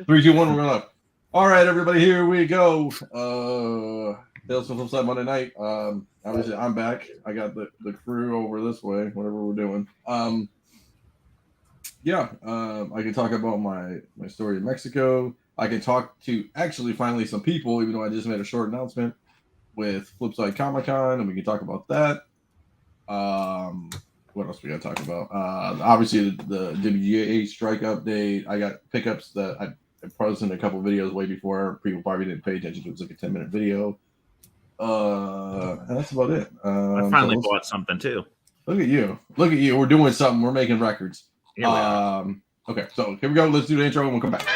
3, 2, 1, we're up. All right, everybody, here we go. Tales from the Flipside Monday night. Obviously, I'm back. I got the crew over this way, whatever we're doing. I can talk about my story in Mexico. I can talk to actually finally some people, even though I just made a short announcement with Flipside Comic Con, and we can talk about that. What else we got to talk about? Obviously, the WGA strike update. I got pickups that I posted a couple videos way before. People probably didn't pay attention to it. It was like a 10-minute video. And that's about it. I finally bought something too. Look at you. We're doing something. We're making records. Okay, so here we go. Let's do the intro and we'll come back.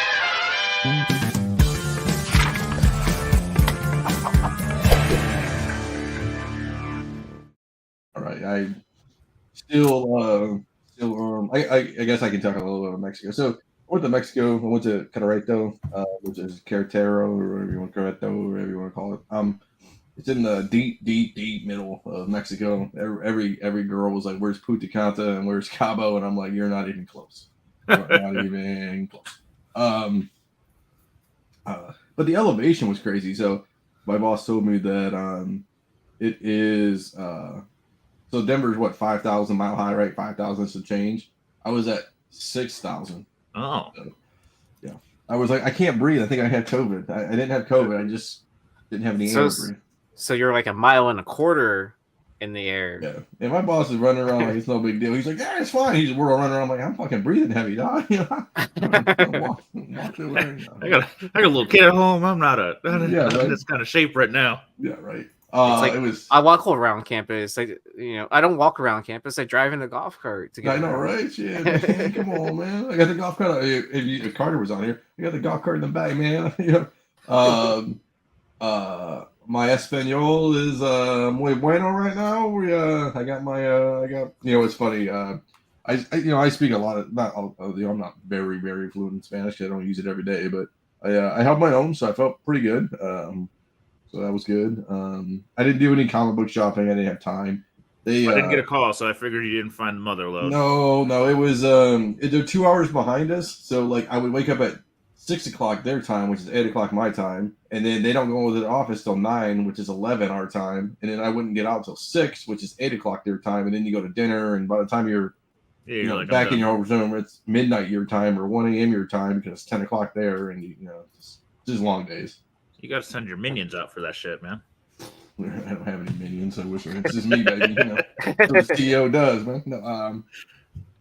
All right, I guess I can talk a little bit about Mexico. So I went to Mexico. I went to Querétaro, which is Querétaro, or whatever you want, Querétaro, whatever you want to call it. It's in the deep middle of Mexico. Every girl was like, "Where's Punta Cana and where's Cabo?" And I'm like, "You're not even close. Not even close." But the elevation was crazy. So my boss told me that it is so Denver's what, 5,000 mile high, right? 5,000 some change. I was at 6,000. Oh, so, yeah. I was like, I can't breathe. I think I had COVID. I didn't have COVID. I just didn't have any air to breathe. So you're like 1.25 miles in the air. Yeah. And my boss is running around like it's no big deal. He's like, yeah, it's fine. He's running around like, I'm fucking breathing heavy, dog. You know? I got a little kid at home. I'm not in this kind of shape right now. Yeah, right. I walk around campus. I don't walk around campus. I drive in a golf cart to get. I know, right? Yeah, man, come on, man. I got the golf cart. If Carter was on here, I got the golf cart in the back, man. My Espanol is muy bueno right now. I got it's funny. I speak a lot of I'm not very very fluent in Spanish. I don't use it every day, but I held my own, so I felt pretty good. So that was good. I didn't do any comic book shopping. I didn't have time. I didn't get a call, so I figured you didn't find the mother load. No, it was they're 2 hours behind us. So like I would wake up at 6 o'clock their time, which is 8 o'clock my time, and then they don't go to the office till 9, which is 11 our time, and then I wouldn't get out till 6, which is 8 o'clock their time, and then you go to dinner, and by the time you're back in your room, it's midnight your time or 1 a.m. your time because it's 10 o'clock there, and just long days. You got to send your minions out for that shit, man. I don't have any minions. I wish it's just me, baby. That's what the CEO does, man. No,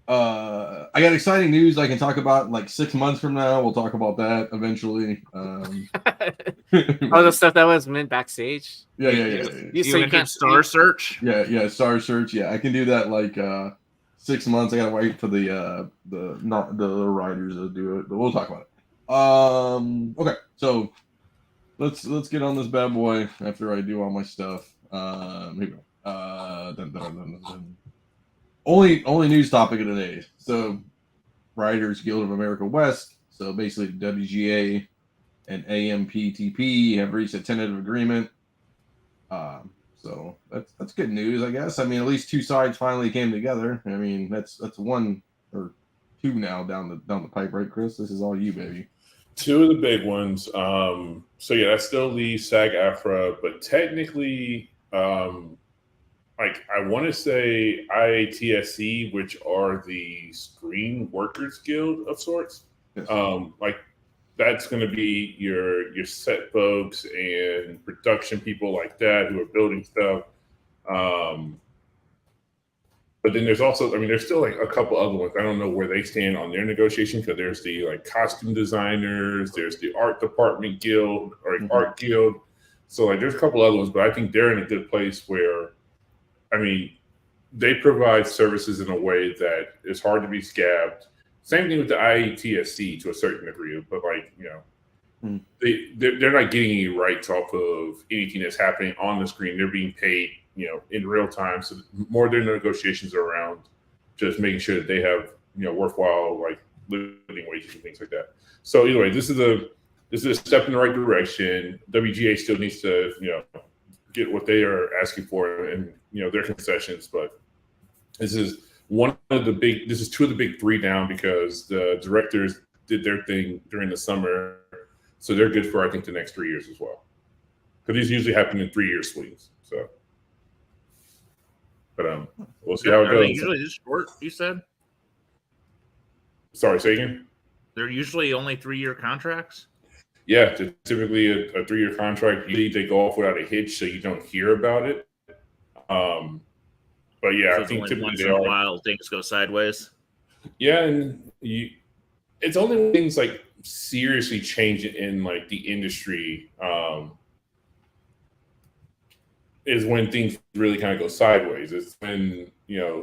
I got exciting news I can talk about in like 6 months from now. We'll talk about that eventually. The stuff that was meant backstage. Yeah. So you can't Star Search. Yeah, Star Search. Yeah, I can do that like 6 months. I gotta wait for the writers to do it, but we'll talk about it. Okay, so let's get on this bad boy after I do all my stuff. Here we go. Only news topic of the day. So, Writers Guild of America West. So basically, WGA and AMPTP have reached a tentative agreement. So that's good news, I guess. I mean, at least two sides finally came together. I mean, that's one or two now down the pipe, right, Chris? This is all you, baby. Two of the big ones. So yeah, that's still the SAG-AFTRA, but technically, I want to say IATSE, which are the Screen Workers Guild of sorts. Yes. That's going to be your set folks and production people like that who are building stuff. But then there's also, there's still like a couple other ones. I don't know where they stand on their negotiation because there's the costume designers, there's the art department guild or art guild. So there's a couple other ones, but I think they're in a good place where, they provide services in a way that is hard to be scabbed. Same thing with the IETSC to a certain degree, but they're not getting any rights off of anything that's happening on the screen. They're being paid, in real time. So more of their negotiations are around just making sure that they have, worthwhile living wages and things like that. So anyway, this is a step in the right direction. WGA still needs to, get what they are asking for and their concessions, but this is two of the big three down because the directors did their thing during the summer, so they're good for I think the next 3 years as well. Because these usually happen in 3-year swings. So, but we'll see how it Are they goes. usually this short? You said. Sorry, say again. They're usually only 3-year contracts. Yeah, typically a 3-year contract. Usually they go off without a hitch, so you don't hear about it. But yeah, So I think typically once they in a are. while things go sideways. Yeah, and it's only when things like seriously change in like the industry is when things really kind of go sideways. It's when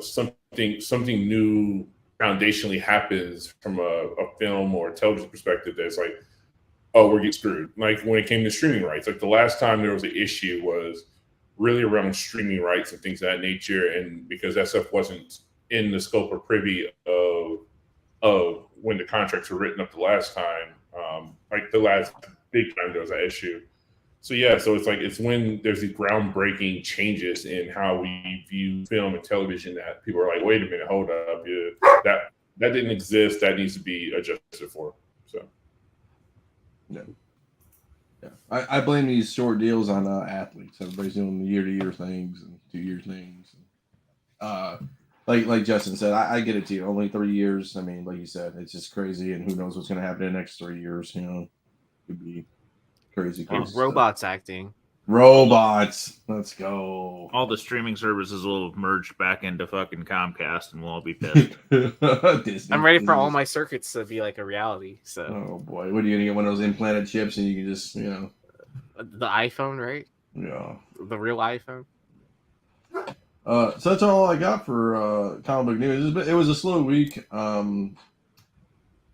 something new foundationally happens from a film or a television perspective that's like, oh, we're getting screwed. Like when it came to streaming rights, like the last time there was an issue was really around streaming rights and things of that nature, and because that stuff wasn't in the scope or privy of when the contracts were written up the last time, like the last big time there was that issue. So yeah, so it's when there's these groundbreaking changes in how we view film and television that people are like, wait a minute, hold up, that didn't exist, that needs to be adjusted for. So yeah. I blame these short deals on athletes. Everybody's doing the year-to-year things and 2-year things. Like Justin said, I get it too. Only 3 years. I mean, like you said, it's just crazy, and who knows what's going to happen in the next 3 years? Could be crazy. Robots acting. Robots. Let's go. All the streaming services will merge back into fucking Comcast, and we'll all be pissed. Disney, I'm ready for all my circuits to be like a reality. So, oh boy, what are you gonna get? One of those implanted chips, and you can just, the iPhone, right? Yeah, the real iPhone. So that's all I got for comic book news. It was a slow week. I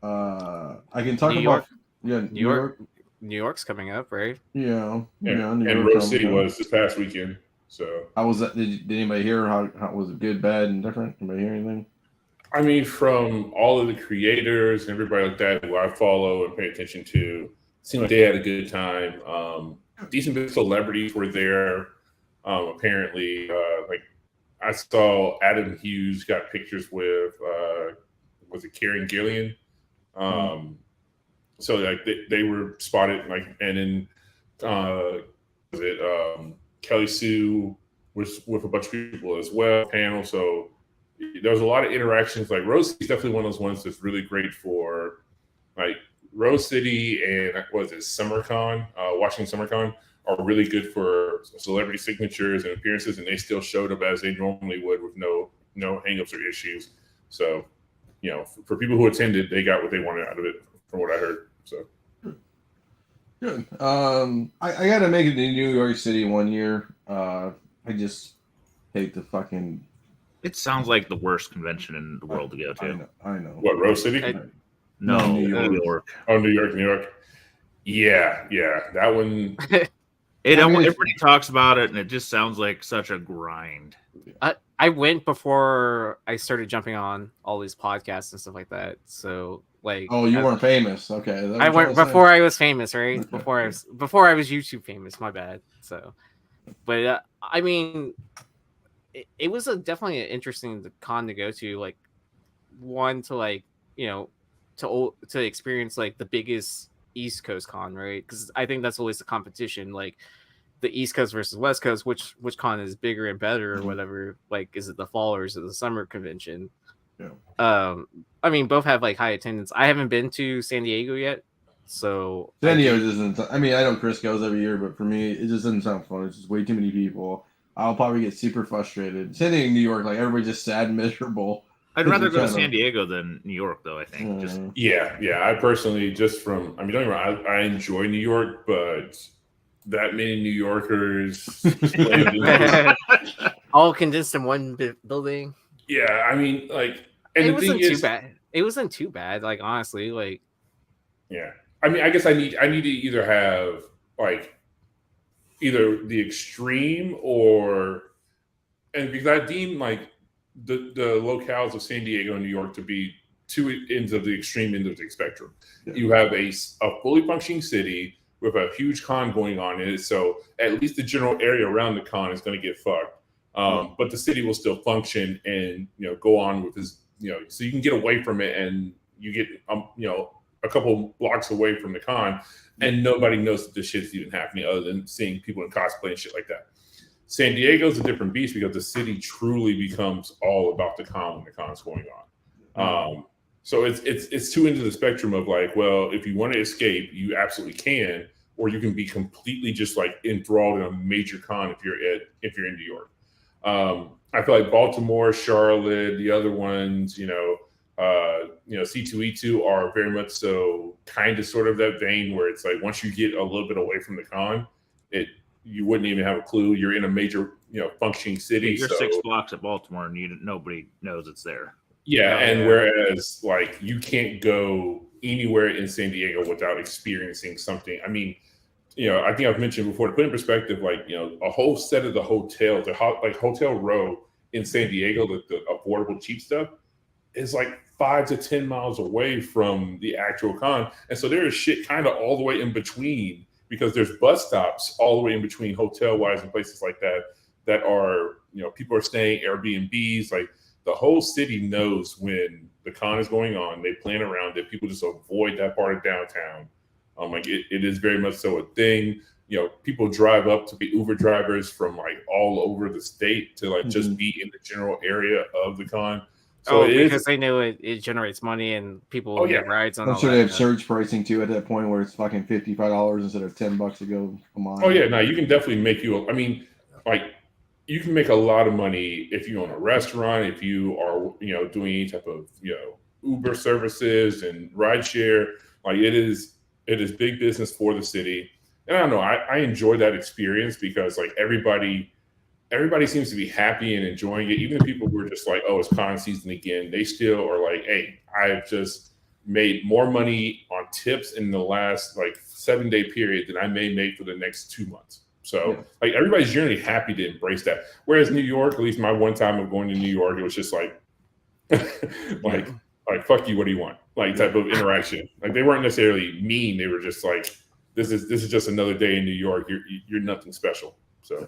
can talk about New York. New York's coming up, right? Yeah. And Rose City was this past weekend. So how was that? Did anybody hear how was it? Good, bad, and different? Anybody hear anything? I mean, from all of the creators and everybody like that who I follow and pay attention to, it seemed like they had a good time. Decent bit of celebrities were there. Apparently, like I saw Adam Hughes got pictures with was it Karen Gillian? So like they were spotted, like, and then was it Kelly Sue was with a bunch of people as well, panel. So there was a lot of interactions. Like Rose City is definitely one of those ones that's really great for like Rose City and what is it, SummerCon, Washington SummerCon are really good for celebrity signatures and appearances, and they still showed up as they normally would with no hangups or issues. So, for people who attended, they got what they wanted out of it, from what I heard. So good. I got to make it to New York City one year. I just hate the fucking. It sounds like the worst convention in the world to go to. I know. What, Rose City? No, New York. Oh, New York. Yeah, that one. Everybody talks about it, and it just sounds like such a grind. I went before I started jumping on all these podcasts and stuff like that. So, like, oh, you weren't famous, okay? I went before I was famous, right? Okay. Before I was YouTube famous. My bad. So, but I mean, it was definitely an interesting con to go to. Like, one to like to experience like the biggest East Coast con, right? Because I think that's always the competition, like the East Coast versus West Coast, which con is bigger and better or whatever. Like, is it the fall or is it the summer convention? Yeah. I mean, both have like high attendance. I haven't been to San Diego yet, so San Diego doesn't. I mean, I know Chris goes every year, but for me, it just doesn't sound fun. It's just way too many people. I'll probably get super frustrated. San Diego, New York, like everybody's just sad and miserable. I'd rather go to San Diego than New York, though. I think. Yeah. I personally don't get me wrong. I enjoy New York, but that many New Yorkers all condensed in one building. Yeah, I mean, like, and it wasn't too bad. It wasn't too bad, like, honestly, like. Yeah, I mean, I guess I need to either have like either the extreme and because I deem like the locales of San Diego and New York to be two ends of the extreme end of the spectrum. Yeah. You have a fully functioning city with a huge con going on in it, so at least the general area around the con is going to get fucked. But the city will still function and go on with this, so you can get away from it and you get a a couple blocks away from the con, and nobody knows that this shit's even happening other than seeing people in cosplay and shit like that. San Diego's a different beast because the city truly becomes all about the con when the con's going on. So it's two ends of the spectrum of like, well, if you want to escape, you absolutely can, or you can be completely just like enthralled in a major con if you're in New York. I feel like Baltimore, Charlotte, the other ones, C2E2 are very much so kind of sort of that vein where it's like once you get a little bit away from the con, you wouldn't even have a clue. You're in a major, functioning city. You're 6 blocks at Baltimore and nobody knows it's there. Yeah, whereas like you can't go anywhere in San Diego without experiencing something. I mean, I think I've mentioned before, to put in perspective, like, a whole set of the hotel, like Hotel Row in San Diego, the affordable cheap stuff, is like 5 to 10 miles away from the actual con. And so there is shit kind of all the way in between because there's bus stops all the way in between hotel-wise and places like that are, people are staying, Airbnbs, like the whole city knows when the con is going on. They plan around it. People just avoid that part of downtown. Like it is very much so a thing. People drive up to be Uber drivers from like all over the state to like just be in the general area of the con. So because they know it generates money and people will get rides on. I'm sure they have surge pricing too at that point where it's fucking $55 instead of $10 to go a mile. Oh yeah, no, you can definitely make you can make a lot of money if you own a restaurant, if you are doing any type of Uber services and rideshare. Like it is big business for the city. And I don't know, I enjoy that experience because like everybody seems to be happy and enjoying it. Even the people who are just like, oh, it's con season again, they still are like, hey, I've just made more money on tips in the last like 7-day period than I may make for the next 2 months. So like everybody's generally happy to embrace that. Whereas New York, at least my one time of going to New York, it was just like, like fuck you, what do you want? Like type of interaction. Like they weren't necessarily mean. They were just like, this is just another day in New York. You're nothing special. So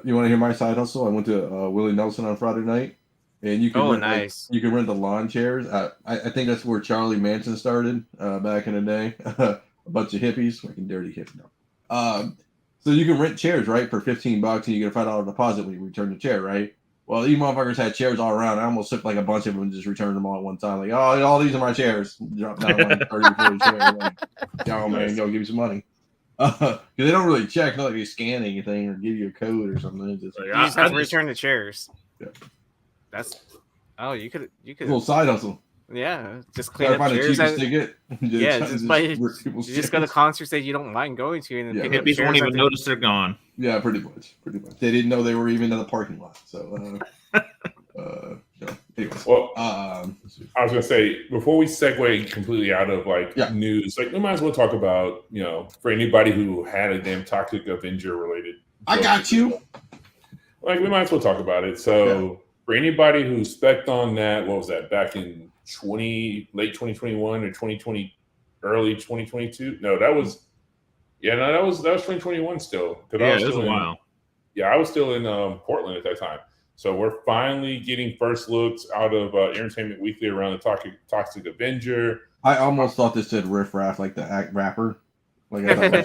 you want to hear my side hustle? I went to Willie Nelson on Friday night, and you can you can rent the lawn chairs. I think that's where Charlie Manson started back in the day. A bunch of hippies, fucking dirty hippies. No. So you can rent chairs, right, for $15, and you get a $5 deposit when you return the chair, right? Well, these motherfuckers had chairs all around. I almost took like a bunch of them and just returned them all at one time. Like, oh, all these are my chairs. Drop down like 30 or 40 chairs. Like, yo, man, go give me some money. Because they don't really check. Not like they scan anything or give you a code or something. It's just, you just have to return the chairs. Yeah. You could. A little side hustle. Yeah, just clean up chairs. Just go to concerts that you don't mind going to, and then hippies won't even notice they're gone. Yeah, pretty much. They didn't know they were even in the parking lot. So, anyways. Well, I was gonna say before we segue completely out of news, like we might as well talk about for anybody who had a damn Toxic Avenger related. I got you. Like we might as well talk about it. So for anybody who spec'd on that, what was that back in late 2021 or 2020, early 2022? No, that was 2021 still. Yeah, it was a while. Yeah, I was still in Portland at that time. So we're finally getting first looks out of Entertainment Weekly around the Toxic Avenger. I almost thought this said Riff Raff, like the rapper. Like I thought, what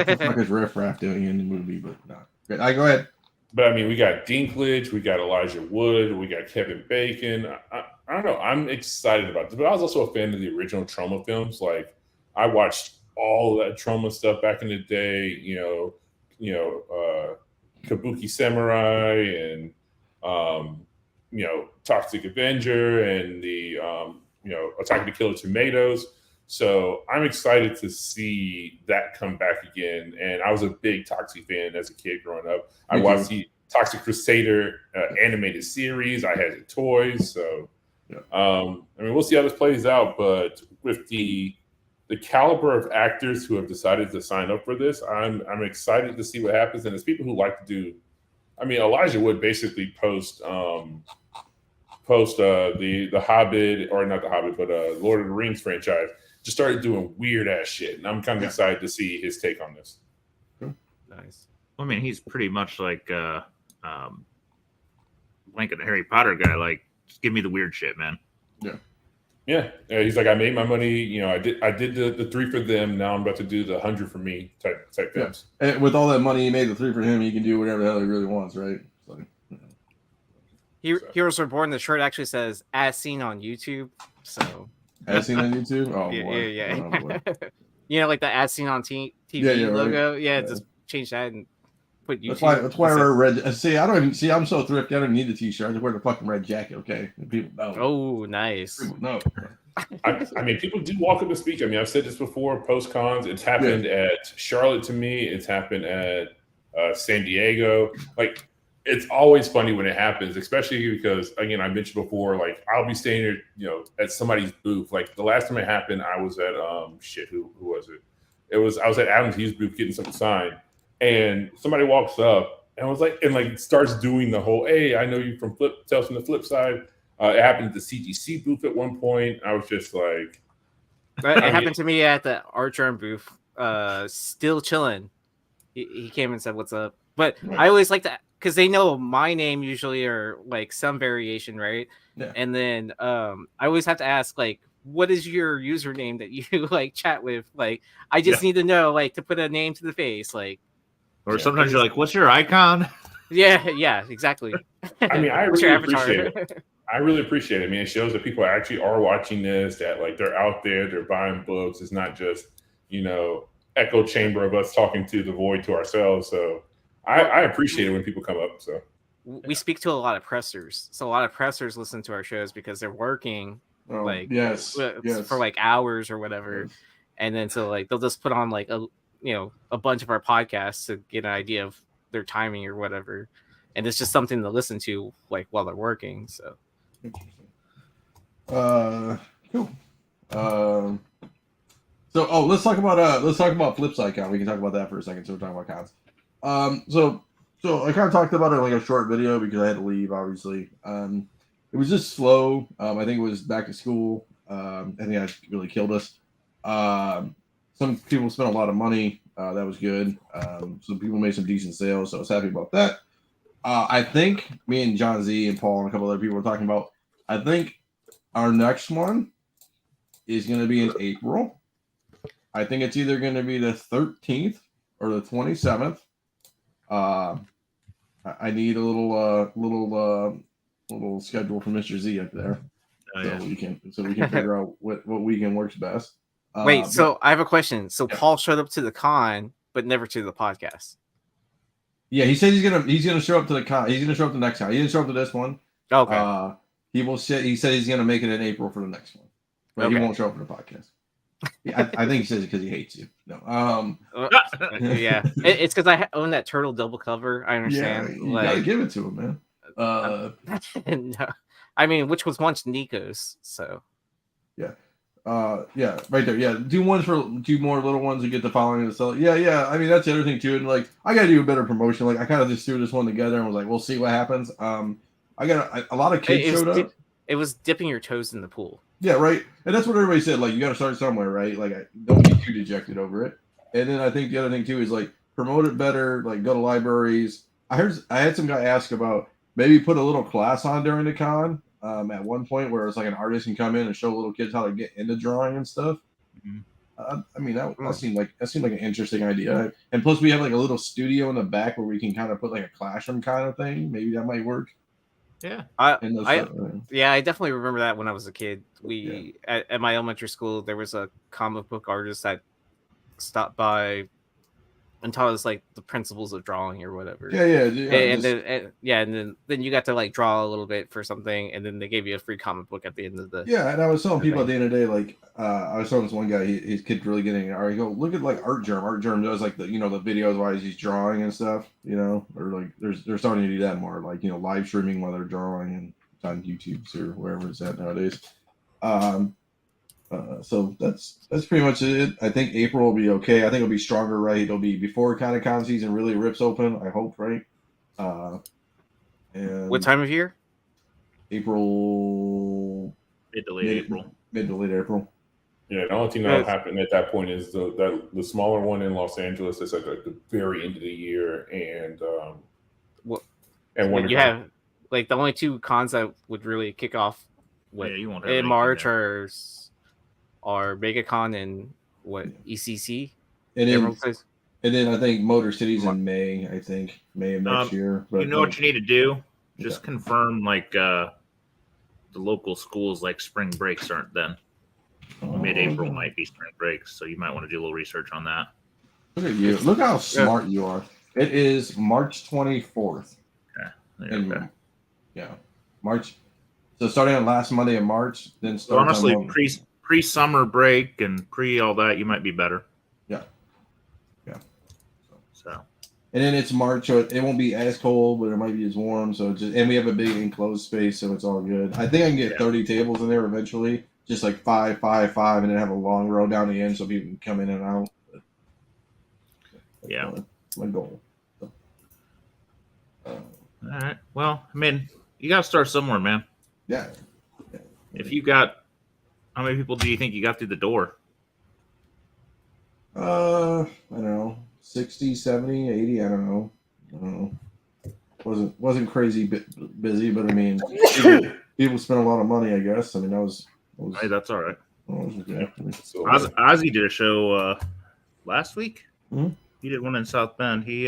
the fuck is Riff Raff doing in the movie? But no. Go ahead. But I mean, we got Dinklage, we got Elijah Wood, we got Kevin Bacon. I don't know. I'm excited about this, but I was also a fan of the original Trauma films. Like I watched all of that Trauma stuff back in the day. Kabuki Samurai and Toxic Avenger and the Attack of the Killer Tomatoes. So I'm excited to see that come back again. And I was a big Toxic fan as a kid growing up. I watched the Toxic Crusader animated series. I had the toys. So, we'll see how this plays out. But with the caliber of actors who have decided to sign up for this, I'm excited to see what happens. And there's people who like to do. I mean, Elijah Wood basically post the Hobbit, or not the Hobbit, but Lord of the Rings franchise. Just started doing weird ass shit, and I'm kind of excited to see his take on this. Nice. I mean, he's pretty much like Lincoln, the Harry Potter guy. Like, just give me the weird shit, man. Yeah. Yeah, he's like, I made my money. You know, I did the 3 for them. Now I'm about to do the 100 for me type films. And with all that money he made, the 3 for him, he can do whatever the hell he really wants, right? So, Heroes Reborn. The shirt actually says "as seen on YouTube." So as seen on YouTube. Oh yeah, boy. yeah. Oh, boy. You know, like the "as seen on TV" logo. Right? Yeah, just change that and put YouTube. That's why I wear red. See, I don't even see. I'm so thrifty. I don't even need the t-shirt. I just wear the fucking red jacket. Okay, and people know. Oh, nice. People know. I mean, people do walk up and speak. I mean, I've said this before. Post cons, it's happened at Charlotte to me. It's happened at San Diego. Like, it's always funny when it happens, especially because, again, I mentioned before, like, I'll be staying at somebody's booth. Like, the last time it happened, I was at who was it? I was at Adam's Hughes booth getting something signed, and somebody walks up and I was like, starts doing the whole, hey, I know you from Tales from the Flipside. It happened at the CGC booth at one point. I was just like, it happened to me at the Archer booth. Still chilling. He came and said, "What's up?" But I always like that because they know my name usually, or like some variation, right? Yeah. And then I always have to ask, like, what is your username that you like chat with? Like, I just need to know, like, to put a name to the face, like. Or sometimes you're like, "What's your icon?" Yeah, exactly. I mean, I really appreciate it. I really appreciate it. I mean, it shows that people actually are watching this, that like they're out there, they're buying books. It's not just, echo chamber of us talking to the void to ourselves. So I appreciate it when people come up. So we speak to a lot of pressers. So a lot of pressers listen to our shows because they're working for like hours or whatever. Yes. And then so like they'll just put on like a bunch of our podcasts to get an idea of their timing or whatever. And it's just something to listen to like while they're working. So cool. Let's talk about Flipside Con. We can talk about that for a second. So we're talking about cons. So I kind of talked about it in like a short video because I had to leave, obviously. It was just slow. I think it was back to school. I think that really killed us. Some people spent a lot of money. That was good. Some people made some decent sales, so I was happy about that. I think me and John Z and Paul and a couple other people were talking about, I think our next one is going to be in April. I think it's either going to be the 13th or the 27th. I need a little schedule from Mr. Z up there, so we can figure out what weekend works best. Wait, so I have a question. So Paul showed up to the con, but never to the podcast. Yeah, he said he's gonna show up to the con. He's gonna show up to the next con. He didn't show up to this one. Okay. He said he's gonna make it in April for the next one, but he won't show up for the podcast. Yeah, I think he says it because he hates you. No. Yeah, it's because I own that turtle double cover. I understand. Yeah, you gotta give it to him, man. No. I mean, which was once Nico's, so. Yeah. Yeah, right there. Yeah, do more little ones and get the following to sell. Yeah. I mean, that's the other thing too. And like, I gotta do a better promotion. Like, I kind of just threw this one together and was like, we'll see what happens. I got a lot of kids showed up. It was dipping your toes in the pool. Yeah, right. And that's what everybody said. Like, you got to start somewhere, right? Like, don't be too dejected over it. And then I think the other thing too is like promote it better. Like, go to libraries. I had some guy ask about maybe put a little class on during the con. At one point where it's like an artist can come in and show little kids how to get into drawing and stuff. Mm-hmm. I mean, that seemed like an interesting idea. And plus we have like a little studio in the back where we can kind of put like a classroom kind of thing. Maybe that might work. Yeah. I definitely remember that when I was a kid. At my elementary school, there was a comic book artist that stopped by and taught us like the principles of drawing or whatever. And then you got to like draw a little bit for something, and then they gave you a free comic book at the end of the. Yeah, and I was telling people at the end of the day, like I was telling this one guy, his kid's really getting it. I go look at like Art Germ. Art Germ does like the the videos while he's drawing and stuff, or like they're starting to do that more, like live streaming while they're drawing and it's on YouTube or wherever it's at nowadays. So that's pretty much it. I think April will be okay. I think it'll be stronger, right? It'll be before kind of con season really rips open. I hope, right? And what time of year? April. Mid to late April. Mid to late April. Yeah, the only thing that'll happen at that point is the smaller one in Los Angeles is at the very end of the year, and you have like the only two cons that would really kick off what, Yeah, you won't have in anything March there. or MegaCon and what ECC. And then, Emerald City? and then I think Motor City's in May. I think May of next year. But You know what you need to do? Just Okay. confirm like the local schools like spring breaks aren't then. Mid-April might be spring breaks, so you might want to do a little research on that. Look at you! Look how smart you are. It is March 24th. Okay. Yeah, March. So starting on last Monday of March, then So starts honestly, on pre-summer break and pre all that, you might be better. Yeah. So. And then it's March, so it won't be as cold, but it might be as warm. So and we have a big enclosed space, so it's all good. I think I can get 30 tables in there eventually, just like 5, 5, 5, and then have a long row down the end so people can come in and out. Yeah, that's my goal. So, all right. Well, I mean, you got to start somewhere, man. Yeah. If you got, how many people do you think you got through the door? I don't know, 60, 70, 80. I don't know. Wasn't crazy busy, but I mean, people spent a lot of money. I guess. I mean, that was Hey, that's all right. Okay. So, Ozzy did a show last week. Mhm. He did one in South Bend. He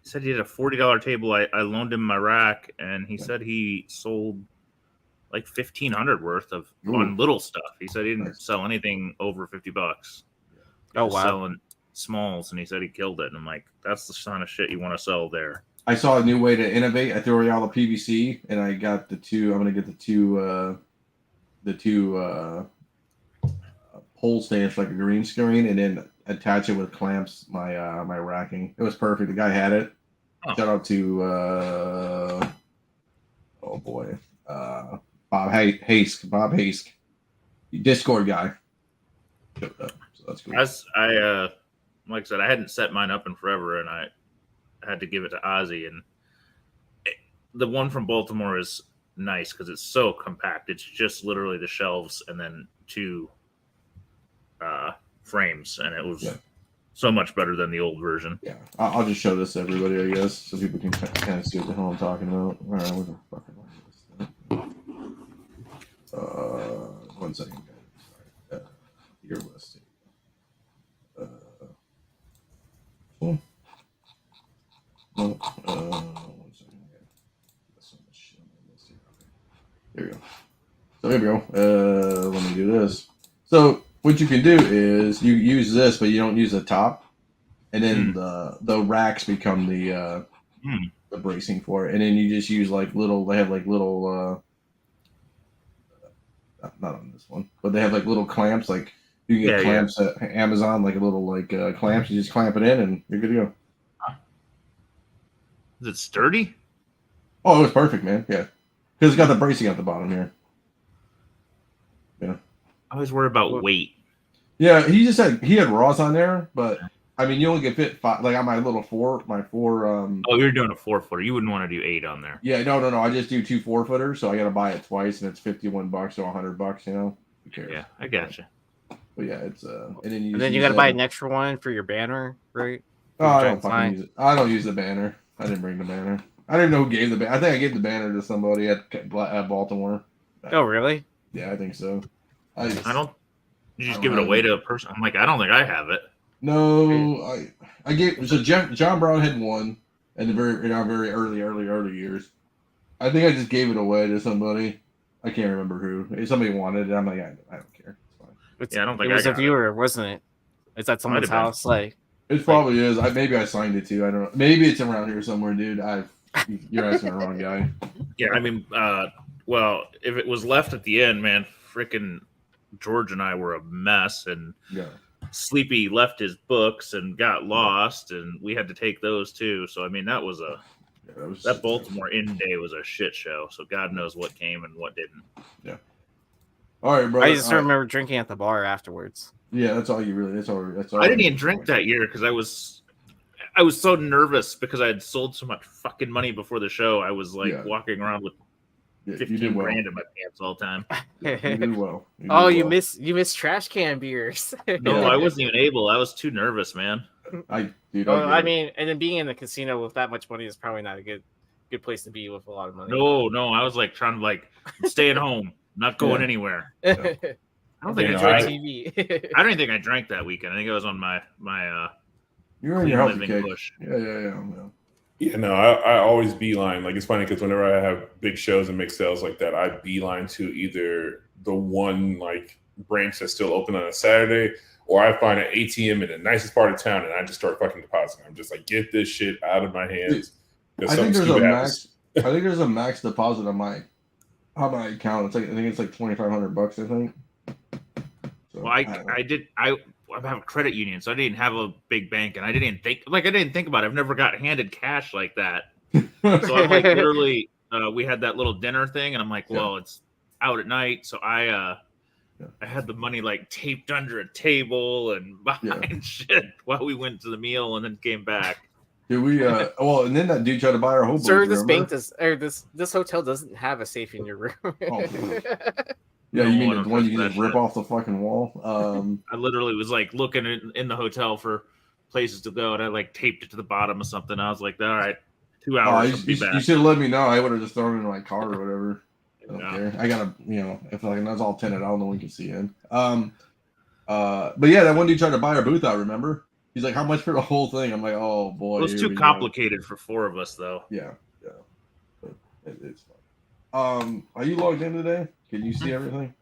said he did a $40 table. I loaned him my rack, and he said he sold like $1,500 worth of on little stuff. He said he didn't sell anything over $50. Oh wow! Selling smalls, and he said he killed it. And I'm like, that's the kind of shit you want to sell there. I saw a new way to innovate. I threw away all the PVC, and I got the two. I'm gonna get the two pole stands for like a green screen, and then attach it with clamps. My racking. It was perfect. The guy had it. Oh. Shout out to Bob Haske, Discord guy. Showed up, so that's cool. Like I said, I hadn't set mine up in forever, and I had to give it to Ozzy. And the one from Baltimore is nice because it's so compact. It's just literally the shelves and then two frames, and it was so much better than the old version. Yeah, I'll just show this to everybody, I guess, so people can kind of see what the hell I'm talking about. All right, what the fuck am I listing? 1 second, guys. Sorry. Your listing. Cool. No, 1 second. That's so much shit on my list here. Okay. There we go. So here we go. Let me do this. So what you can do is you use this, but you don't use the top, and then the racks become the bracing for it, and then you just use like little. They have like little. Not on this one, but they have like little clamps. Like you can get clamps at Amazon, like a little like clamps. You just clamp it in, and you're good to go. Is it sturdy? Oh, it was perfect, man. Yeah, because it's got the bracing at the bottom here. Yeah. I always worry about weight. Yeah, he just said he had raws on there, but I mean, you only can fit 5. Like on my little four. Oh, you're doing a 4-footer. You wouldn't want to do 8 on there. Yeah, no. I just do 2 4-footers, so I got to buy it twice, and it's $51 or $100. You know. Who cares? Yeah, I gotcha. But yeah, it's and then you got to buy an extra one for your banner, right? Oh, I don't fucking use it. I don't use the banner. I didn't bring the banner. I don't even know who gave the banner. I think I gave the banner to somebody at Baltimore. Oh, really? Yeah, I think so. I don't. You just give it away to a person. I'm like, I don't think I have it. No, I gave. So John Brown had one in our very early years. I think I just gave it away to somebody. I can't remember who. If somebody wanted it, I'm like, I don't care. It's fine. I don't think it was a viewer, wasn't it? It's at someone's house. Like it probably is. Maybe I signed it too. I don't know. Maybe it's around here somewhere, dude. You're asking the wrong guy. Yeah, I mean, well, if it was left at the end, man, freaking George and I were a mess, and Sleepy left his books and got lost, and we had to take those too. So I mean, that was that Baltimore in day was a shit show. So God knows what came and what didn't. Yeah. All right, bro. I just remember drinking at the bar afterwards. Yeah, that's all you really. That's all. I didn't even drink that year because I was so nervous because I had sold so much fucking money before the show. I was like walking around with 15 grand in my pants all the time. You did well. You miss trash can beers. No, I wasn't even able. I was too nervous, man. I mean, and then being in the casino with that much money is probably not a good good place to be with a lot of money. No, I was like trying to I'm staying home, not going anywhere. I don't think think enjoy I TV. I don't even think I drank that weekend. I think I was on my You're in clean your healthy living cake. push. Yeah. Yeah, no, I always beeline. Like, it's funny because whenever I have big shows and mixed sales like that, I beeline to either the one like branch that's still open on a Saturday, or I find an ATM in the nicest part of town and I just start fucking depositing. I'm just like, get this shit out of my hands. I think there's a max. I think there's a max deposit on my account. It's like, I think it's like $2,500. I think. So, Well, I have a credit union, so I didn't have a big bank, and I didn't think about it. I've never got handed cash like that. So I'm like, literally, we had that little dinner thing, and I'm like, well, it's out at night, so I had the money like taped under a table and behind shit while we went to the meal and then came back. Did we? Well, and then that dude tried to buy our whole. Sir, this bank does, or this hotel doesn't have a safe in your room. Yeah, you mean the one you can just rip off the fucking wall? I literally was like looking in the hotel for places to go, and I like taped it to the bottom of something. I was like, all right, 2 hours. You should have let me know. I would have just thrown it in my car or whatever. I don't care. I gotta, if like that's all tinted, I don't know when we can see in. But yeah, that one dude tried to buy our booth out. Remember? He's like, "How much for the whole thing?" I'm like, "Oh boy." It was too complicated for 4 of us, though. Yeah. But it's fine. Are you logged in today? Can you see everything?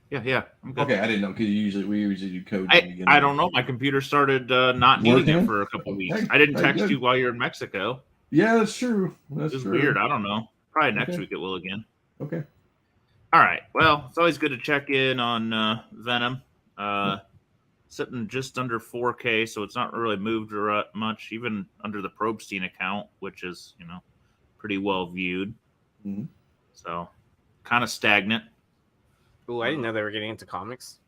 Yeah. Okay, I didn't know because we usually do code. I don't know. My computer started not needing it for a couple of weeks. I didn't text you while you're in Mexico. Yeah, that's true. That's true. Weird. I don't know. Probably next week it will again. Okay. All right. Well, it's always good to check in on Venom. Sitting just under 4K, so it's not really moved much, even under the Probstein account, which is, pretty well viewed. Mm-hmm. So, kind of stagnant. Oh, I didn't know they were getting into comics.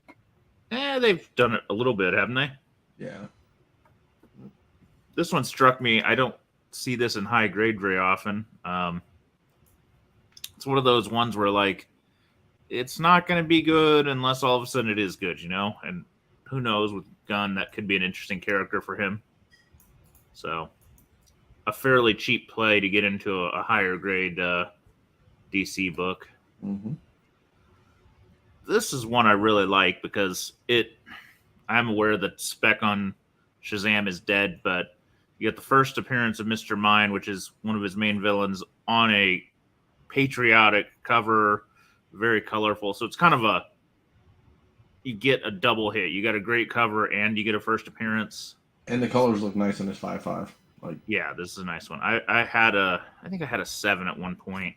They've done it a little bit, haven't they? Yeah. This one struck me. I don't see this in high grade very often. It's one of those ones where, like, it's not going to be good unless all of a sudden it is good, And who knows, with Gunn, that could be an interesting character for him. So, a fairly cheap play to get into a higher grade DC book. Mm-hmm. This is one I really like because I'm aware that spec on Shazam is dead, but you get the first appearance of Mr. Mind, which is one of his main villains, on a patriotic cover, very colorful. So it's kind of you get a double hit. You got a great cover and you get a first appearance. And the colors look nice in this 5.5. Yeah, this is a nice one. I think I had a 7 at one point,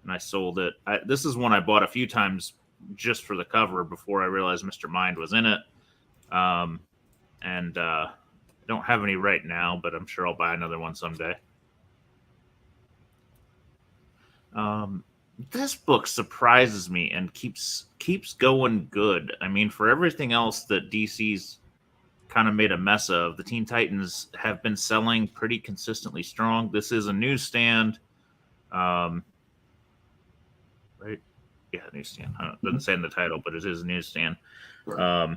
and I sold it. This is one I bought a few times just for the cover before I realized Mr. Mind was in it. And I don't have any right now, but I'm sure I'll buy another one someday. This book surprises me and keeps going good. I mean, for everything else that DC's kind of made a mess of, the Teen Titans have been selling pretty consistently strong. This is a newsstand, right? Yeah, newsstand. It doesn't say in the title, but it is a newsstand. Right.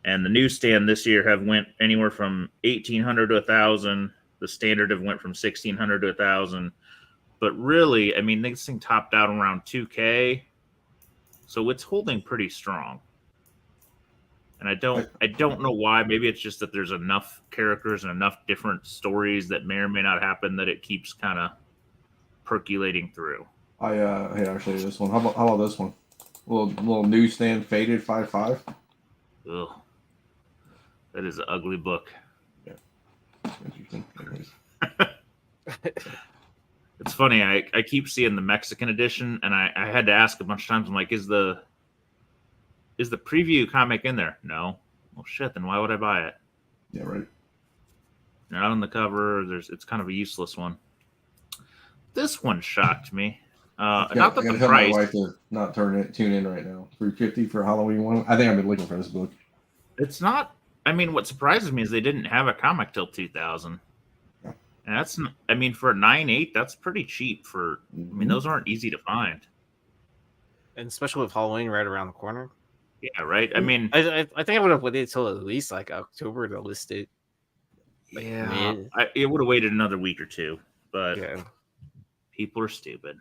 And the newsstand this year have went anywhere from 1,800 to 1,000. The standard have went from 1,600 to 1,000. But really, I mean, this thing topped out around 2K, so it's holding pretty strong. And I don't know why. Maybe it's just that there's enough characters and enough different stories that may or may not happen that it keeps kind of percolating through. Hey, I'll show you this one. How about this one? Little newsstand faded 5.5. Ugh, that is an ugly book. Yeah, interesting. It's funny. I keep seeing the Mexican edition, and I had to ask a bunch of times. I'm like, is the preview comic in there? No. Well, shit. Then why would I buy it? Yeah, right. Not on the cover. It's kind of a useless one. This one shocked me. Not that the price. My wife to not tune in right now. $350 for Halloween one. I think I've been looking for this book. It's not. I mean, what surprises me is they didn't have a comic till 2000. Yeah. And that's. I mean, for a 9.8, that's pretty cheap. I mean, those aren't easy to find. And especially with Halloween right around the corner. Yeah, right. I mean, I think I would have waited until at least like October to list it. Yeah, it would have waited another week or two. but Yeah. people are stupid.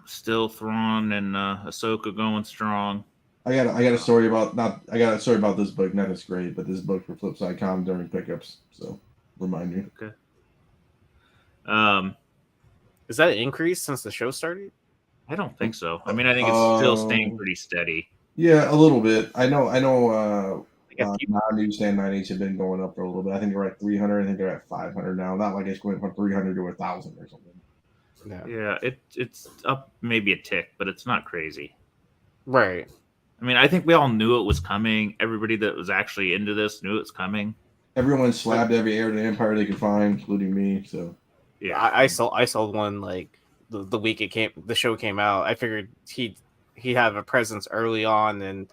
Still Thrawn and Ahsoka going strong. I got a story about this book. Not as great, but this book for Flipside Con during pickups. So remind me. Okay. Is that an increase since the show started? I don't think so. I mean, I think it's still staying pretty steady. Yeah, a little bit. I know. Like non-newsstand 9H have been going up for a little bit. I think they're at 300. I think they're at 500 now. Not like it's going from 300 to 1,000 or something. Yeah, it's up maybe a tick, but it's not crazy. Right. I mean, I think we all knew it was coming. Everybody that was actually into this knew it's coming. Everyone slabbed every heir to the Empire they could find, including me. So yeah, I saw one like the week the show came out. I figured he'd have a presence early on, and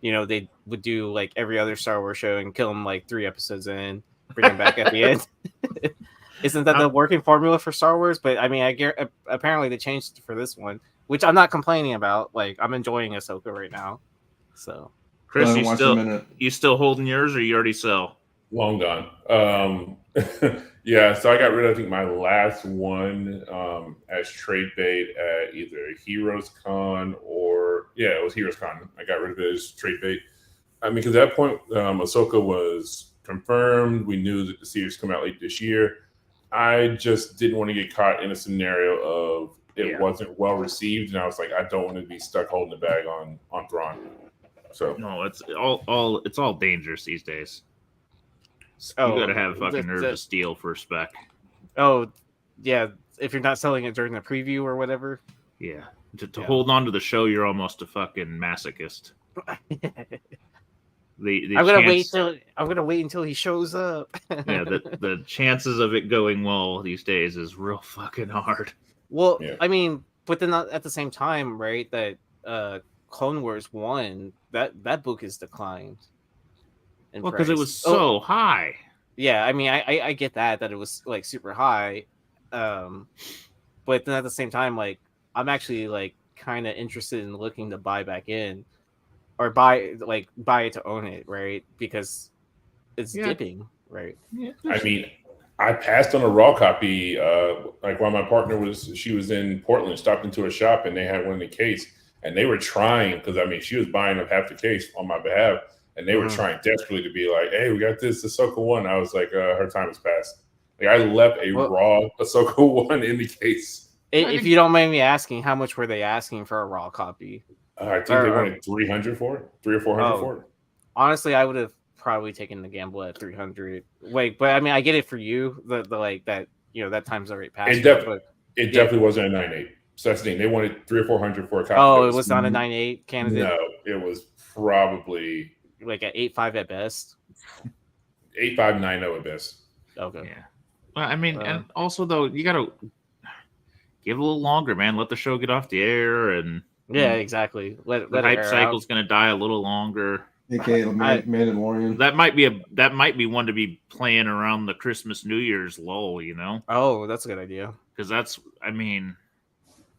they would do like every other Star Wars show and kill him like 3 episodes in, bring him back at the end. Isn't that the working formula for Star Wars? But I mean, apparently they changed it for this one, which I'm not complaining about. Like, I'm enjoying Ahsoka right now. So, Chris, you still holding yours, or you already sell? Long gone. Yeah, so I got rid of, I think, my last one as trade bait at either Heroes Con it was Heroes Con. I got rid of it as trade bait. I mean, because at that point, Ahsoka was confirmed. We knew that the series come out late this year. I just didn't want to get caught in a scenario of it wasn't well received, and I was like, I don't want to be stuck holding the bag on Thrawn. So no, it's all dangerous these days. You gotta have fucking nerves of steel for a spec. Oh, yeah. If you're not selling it during the preview or whatever. Yeah. To hold on to the show, you're almost a fucking masochist. I'm gonna wait until he shows up. Yeah, the chances of it going well these days is real fucking hard. Well, yeah. I mean, but then at the same time, right? That Clone Wars 1, that book has declined. Well, because it was so high. Yeah, I mean, I get that it was like super high, but then at the same time, like I'm actually like kind of interested in looking to buy back in, or buy it to own it, right? Because it's dipping, right? Yeah. I mean, I passed on a raw copy. Like while my partner was in Portland, stopped into a shop and they had one in the case, and they were trying because I mean she was buying up half the case on my behalf. And they were trying desperately to be like, hey, we got this Ahsoka 1. I was like, her time has passed. Like, I left a raw Ahsoka 1 in the case. If you don't mind me asking, how much were they asking for a raw copy? I think they wanted 300 for it, 300 or 400 for it. Honestly, I would have probably taken the gamble at 300. Wait, but I mean, I get it for you, the like that, that time's already passed. It definitely wasn't a 9.8. So that's the thing. They wanted 300 or 400 for a copy. Oh, it was not a 9.8 candidate? No, it was probably like an 8.5 at best. 8.5, 9.0 at best. Okay. Yeah. Well, I mean, and also though, you gotta give a little longer, man. Let the show get off the air, and yeah, exactly. Let the hype cycle's gonna die a little longer. Okay, Mandalorian. That might be one to be playing around the Christmas New Year's lull. Oh, that's a good idea. Because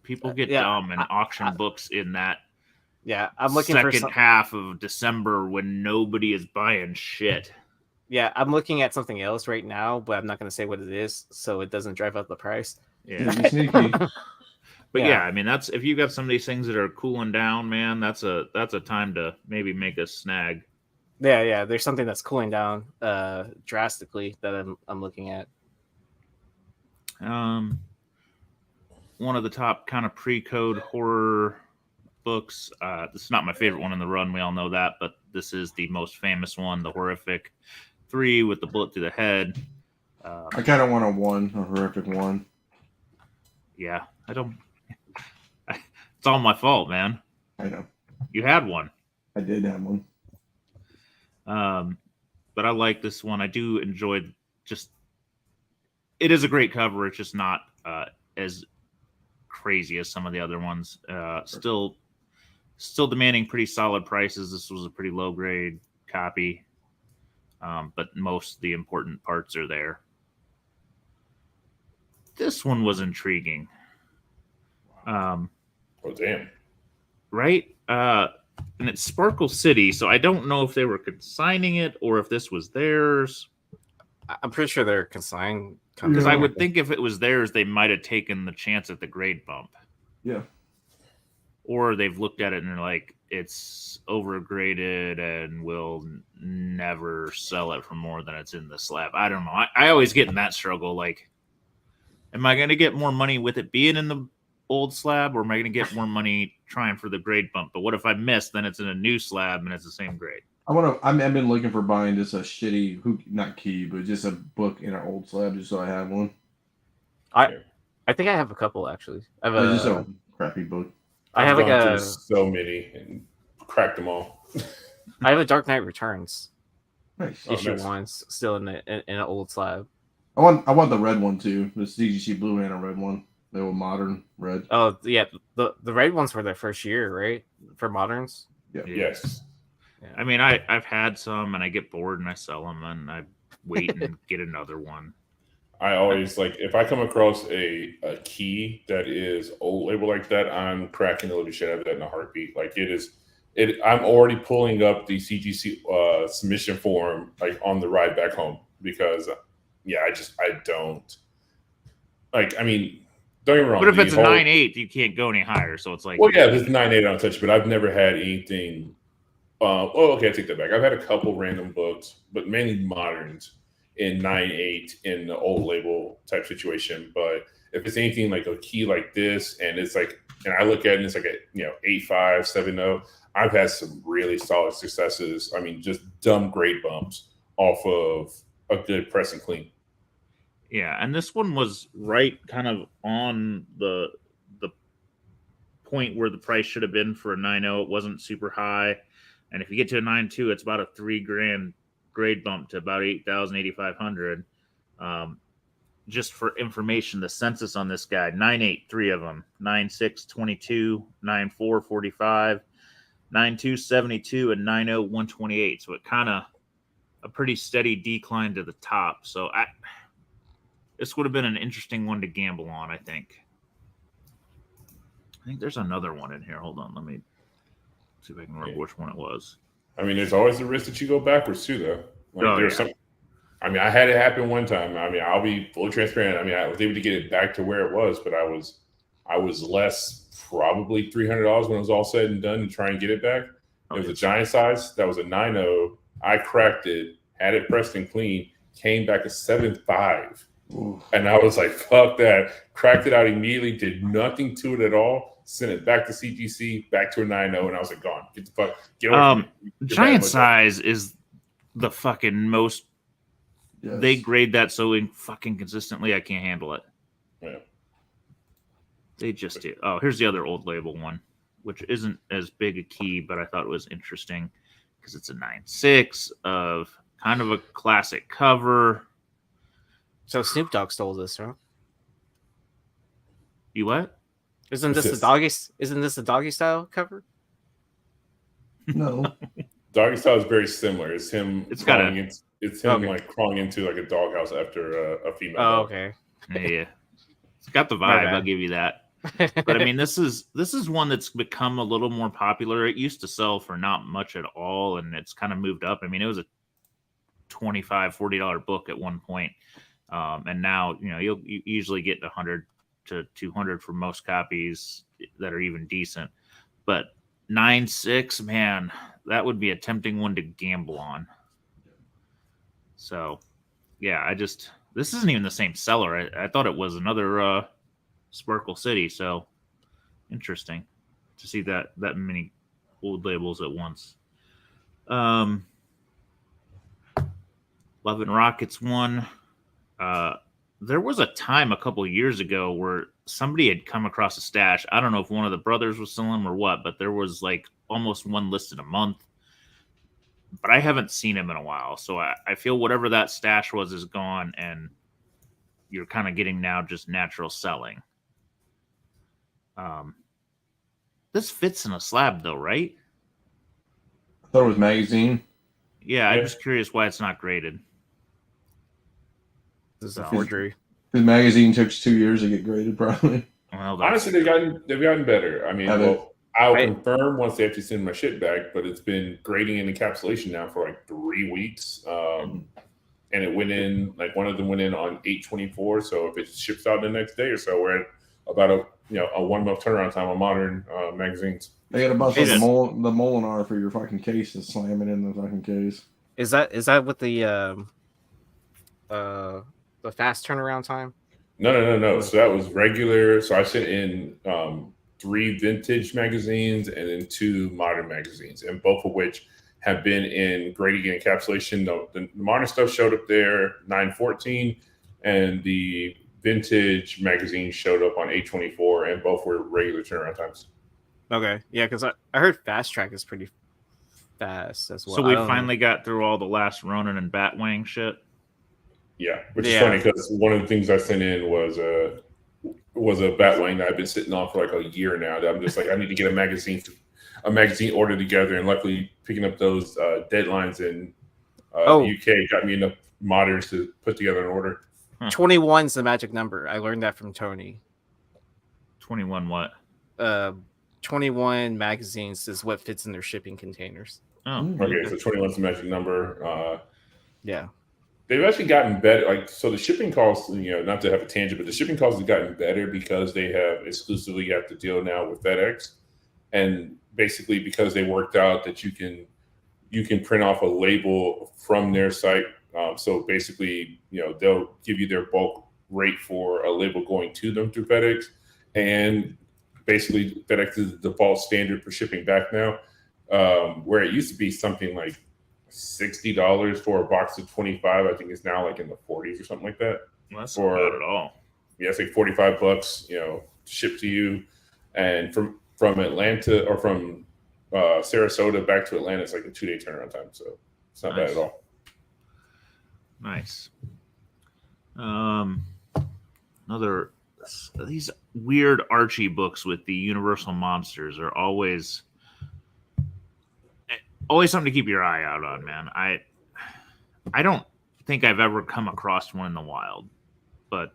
people get dumb and auction books in that. Yeah, I'm looking for second half of December when nobody is buying shit. Yeah, I'm looking at something else right now, but I'm not going to say what it is, so it doesn't drive up the price. Yeah, sneaky. But yeah, I mean, that's if you got some of these things that are cooling down, man. That's a time to maybe make a snag. Yeah. There's something that's cooling down drastically that I'm looking at. One of the top kind of pre-code horror books. This is not my favorite one in the run. We all know that, but this is the most famous one, the Horrific 3 with the bullet to the head. I kind of want a Horrific 1. Yeah, I don't. It's all my fault, man. I know. You had one. I did have one. But I like this one. I do enjoy it is a great cover. It's just not as crazy as some of the other ones. Still demanding pretty solid prices. This was a pretty low grade copy, but most of the important parts are there. This one was intriguing. Oh damn! Right? and it's Sparkle City, so I don't know if they were consigning it or if this was theirs. I'm pretty sure they're consigned. Because Yeah. I would think if it was theirs, they might have taken the chance at the grade bump. Yeah. Or they've looked at it and they're like, it's overgraded and will never sell it for more than it's in the slab. I don't know. I always get in that struggle. Like, am I going to get more money with it being in the old slab, or am I going to get more money trying for the grade bump? But what if I miss? Then it's in a new slab and it's the same grade. I've been looking for buying just a shitty, not key, but just a book in an old slab, just so I have one. I think I have a couple actually. I have Just a crappy book. I have like gone through so many and cracked them all. I have a Dark Knight Returns Nice. issue nice. one still in an old slab. I want the red one too. The CGC blue and a red one. The old modern red. Oh yeah, the red ones were their first year, right? For moderns. Yeah. Yes. Yeah. I mean, I've had some and I get bored and I sell them and I wait and get another one. I always like if I come across a key that is old label like that, I'm cracking the living shit out of that in a heartbeat. Like I'm already pulling up the CGC submission form like on the ride back home because I don't like. I mean, don't get me wrong. But if it's a 9.8, you can't go any higher. So it's like, well, yeah, this 9.8 on touch, but I've never had anything. Okay, I take that back. I've had a couple random books, but mainly moderns in 9.8 in the old label type situation. But if it's anything like a key like this, and it's like, and I look at it and it's like a 8.5, 7.0, I've had some really solid successes. I mean, just dumb grade bumps off of a good press and clean. yeah, and this one was right kind of on the point where the price should have been for a 9.0. It wasn't super high. And if you get to a 9.2, it's about a $3,000 grade bump to about 8,000, 8,500. Just for information, the census on this guy, 9.8, 3 of them, 9.6, 22, 9.4, 45, 9.2, 72, and 9.0, 128. So it kind of a pretty steady decline to the top. So this would have been an interesting one to gamble on, I think. I think there's another one in here. Hold on. Let me see if I can remember which one it was. I mean, there's always the risk that you go backwards too, though. Like Oh, some. I mean, I had it happen one time. I mean, I'll be fully transparent. I mean, I was able to get it back to where it was, but I was less probably $300 when it was all said and done to try and get it back. It was a giant size. That was a 9.0. I cracked it, had it pressed and clean, came back a 7.5. Ooh. And I was like, fuck that. Cracked it out immediately, did nothing to it at all, sent it back to CGC, back to a 9.0, and I was like, gone. Get the fuck, get away from me. Giant size is the fucking most. Yes. They grade that so fucking consistently, I can't handle it. Yeah. They just do. Oh, here's the other old label one, which isn't as big a key, but I thought it was interesting because it's a 9.6 of kind of a classic cover. So Snoop Dogg stole this, right? You what? Isn't this a doggy style cover? No. Doggy style is very similar. It's him. It's got It's him Okay. like crawling into like a doghouse after a female. Oh, dog. okay. Yeah, it's got the My vibe. bad. I'll give you that. But I mean, this is one that's become a little more popular. It used to sell for not much at all, and it's kind of moved up. I mean, it was a $25, $40 book at one point, and now you usually get 100 to 200 for most copies that are even decent. But 9.6, man, that would be a tempting one to gamble on. So, yeah, this isn't even the same seller. I thought it was another Sparkle City. So, interesting to see that many old labels at once. Love and Rockets one. There was a time a couple of years ago where somebody had come across a stash. I don't know if one of the brothers was selling them or what, but there was like almost one listed a month. But I haven't seen him in a while. So I feel whatever that stash was is gone, and you're kind of getting now just natural selling. This fits in a slab, though, right? I thought it was magazine. Yeah, I'm just curious why it's not graded. This is a So- forgery. The magazine took 2 years to get graded, probably. Well, Honestly, they've gotten better. I mean, Have they? I'll confirm once they actually send my shit back, but it's been grading and encapsulation now for like 3 weeks. And it went in, like one of them went in on 8/24. So if it ships out the next day or so, we're at about a 1 month turnaround time on modern magazines. They got a bunch of the Molinar for your fucking case to slam it in the fucking case. Is that with the fast turnaround time? No. So that was regular. So I sent in 3 vintage magazines and then 2 modern magazines, and both of which have been in grading and encapsulation. The modern stuff showed up there 9/14, and the vintage magazine showed up on 8/24, and both were regular turnaround times. Okay, yeah, because I heard fast track is pretty fast as well. So we finally got through all the last Ronin and Batwing shit. Yeah, which is funny because one of the things I sent in was a Batwing that I've been sitting on for like a year now. That I'm just like, I need to get a magazine order together, and luckily picking up those deadlines in the UK got me enough moderns to put together an order. 21's the magic number. I learned that from Tony. 21 what? 21 magazines is what fits in their shipping containers. Oh, okay. So 21's the magic number. Yeah. They've actually gotten better. Like, so the shipping costs, not to have a tangent, but the shipping costs have gotten better because they have exclusively have to deal now with FedEx. And basically because they worked out that you can print off a label from their site. So basically, they'll give you their bulk rate for a label going to them through FedEx. And basically FedEx is the default standard for shipping back now, where it used to be something like $60 for a box of 25. I think it's now like in the 40s or something like that. Well, that's not bad at all. Yeah, it's like $45, shipped to you. And from Atlanta or from Sarasota back to Atlanta, it's like a 2-day turnaround time. So it's not bad at all. Nice. These weird Archie books with the Universal monsters are always something to keep your eye out on, man. I don't think I've ever come across one in the wild, but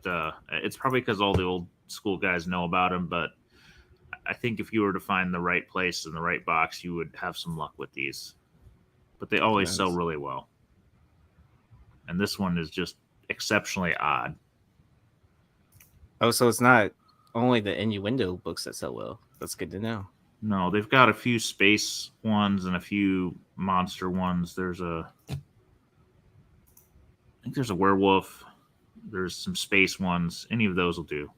it's probably because all the old school guys know about them. But I think if you were to find the right place in the right box, you would have some luck with these. But they always sell really well. And this one is just exceptionally odd. Oh, so it's not only the innuendo books that sell well. That's good to know. No, they've got a few space ones and a few monster ones. I think there's a werewolf. There's some space ones. Any of those will do.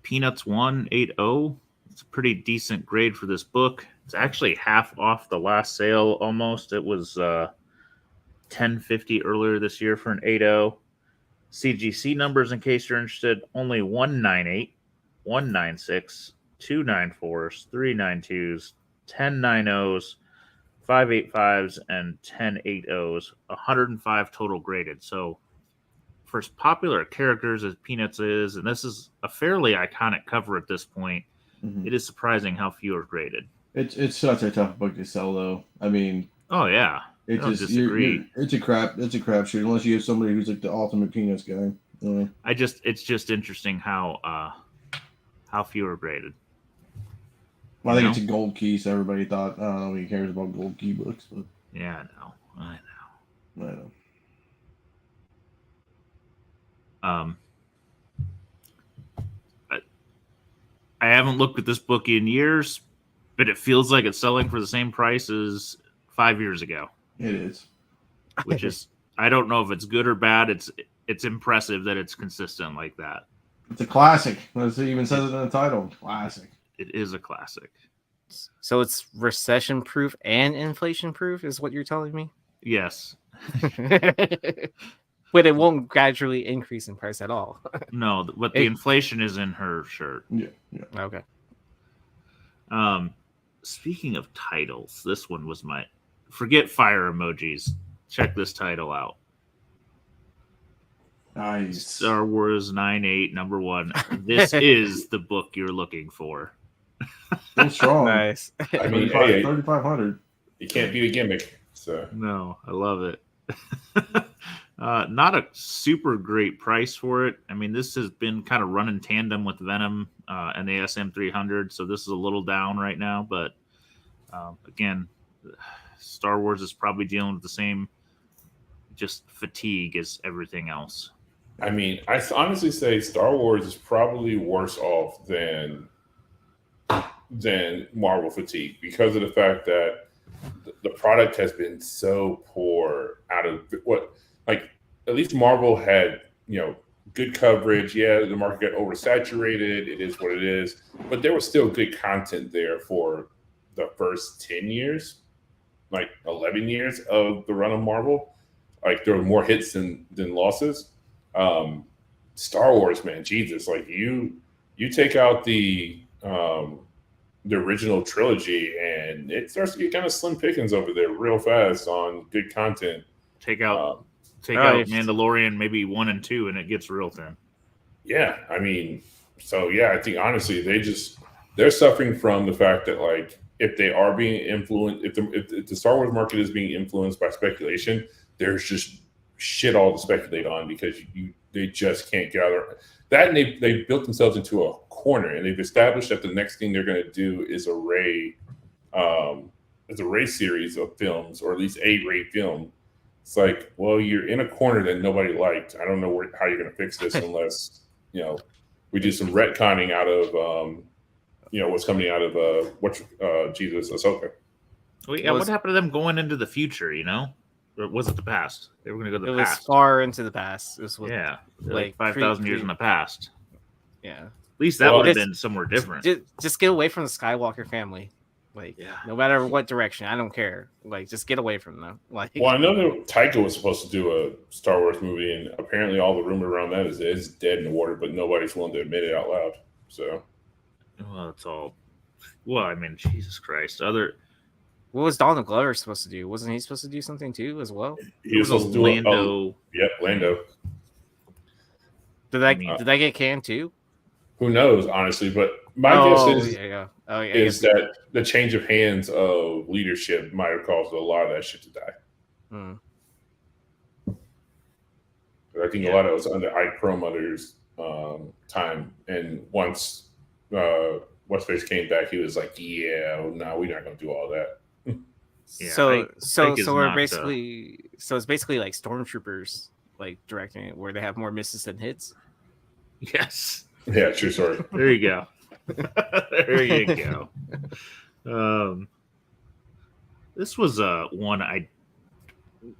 Peanuts 180. It's a pretty decent grade for this book. It's actually half off the last sale almost. It was $10.50 earlier this year for an 80. CGC numbers, in case you're interested, only 198, 196, 294s, 392s, 1090s, 585s, and 1080s. 105 total graded. So for as popular characters as Peanuts is, and this is a fairly iconic cover at this point, it is surprising how few are graded. It's such a tough book to sell, though. I mean, oh yeah, it's a crapshoot unless you have somebody who's like the ultimate Peanuts guy. It's just interesting how few are graded. Well, I think it's a gold key, so everybody thought, I don't know, nobody cares about gold key books, but yeah, I know. I haven't looked at this book in years, but it feels like it's selling for the same price as 5 years ago. It is. Which is, I don't know if it's good or bad. It's impressive that it's consistent like that. It's a classic. It even says it in the title. Classic. It is a classic. So it's recession proof and inflation proof is what you're telling me? Yes. But it won't gradually increase in price at all. No, but the inflation is in her shirt. Yeah. Okay. Speaking of titles, this one was forget fire emojis. Check this title out. Nice. Star Wars 9/8 #1. This is the book you're looking for. So strong. Nice. I mean, 3,500. You can't beat a gimmick. So no, I love it. Not a super great price for it. I mean, this has been kind of run in tandem with Venom and the SM300, so this is a little down right now. But again, Star Wars is probably dealing with the same just fatigue as everything else. I mean, I honestly say Star Wars is probably worse off than Marvel fatigue because of the fact that the product has been so poor out of what, like, at least Marvel had, good coverage. Yeah, the market got oversaturated. It is what it is. But there was still good content there for the first 10 years, like 11 years of the run of Marvel. Like, there were more hits than losses. Star Wars, man, Jesus, like you take out the original trilogy and it starts to get kind of slim pickings over there real fast on good content. Take out Mandalorian, maybe 1 and 2, and it gets real thin. Yeah, I mean, so yeah, I think honestly they're suffering from the fact that, like, if they are being influenced, if the Star Wars market is being influenced by speculation, there's just shit all to speculate on because they just can't gather that, and they built themselves into a corner, and they've established that the next thing they're going to do is a Rey series of films, or at least a Rey film. It's like, well, you're in a corner that nobody liked. I don't know how you're going to fix this unless we do some retconning out of what's coming out of Ahsoka. Well, yeah, what happened to them going into the future? Or was it the past? They were going to go to the past. It was far into the past. It was like 5,000 years in the past. Yeah. At least that would have been somewhere different. Just get away from the Skywalker family. Like, no matter what direction, I don't care. Like, just get away from them. Like, well, I know that Taika was supposed to do a Star Wars movie, and apparently all the rumor around that is it's dead in the water, but nobody's willing to admit it out loud. So, well, it's all. Well, I mean, Jesus Christ. What was Donald Glover supposed to do? Wasn't he supposed to do something too as well? He was supposed to do Lando. Lando. Did that get canned too? Who knows, honestly, but my guess is that the change of hands of leadership might have caused a lot of that shit to die. I think a lot of it was under Ike Perlmutter's time, and once What's Face came back, he was like, "Yeah, no, we're not going to do all that." Yeah, so it's basically like Stormtroopers, like, directing it, where they have more misses than hits. Yes. Yeah, true story. There you go. There you go. This was one I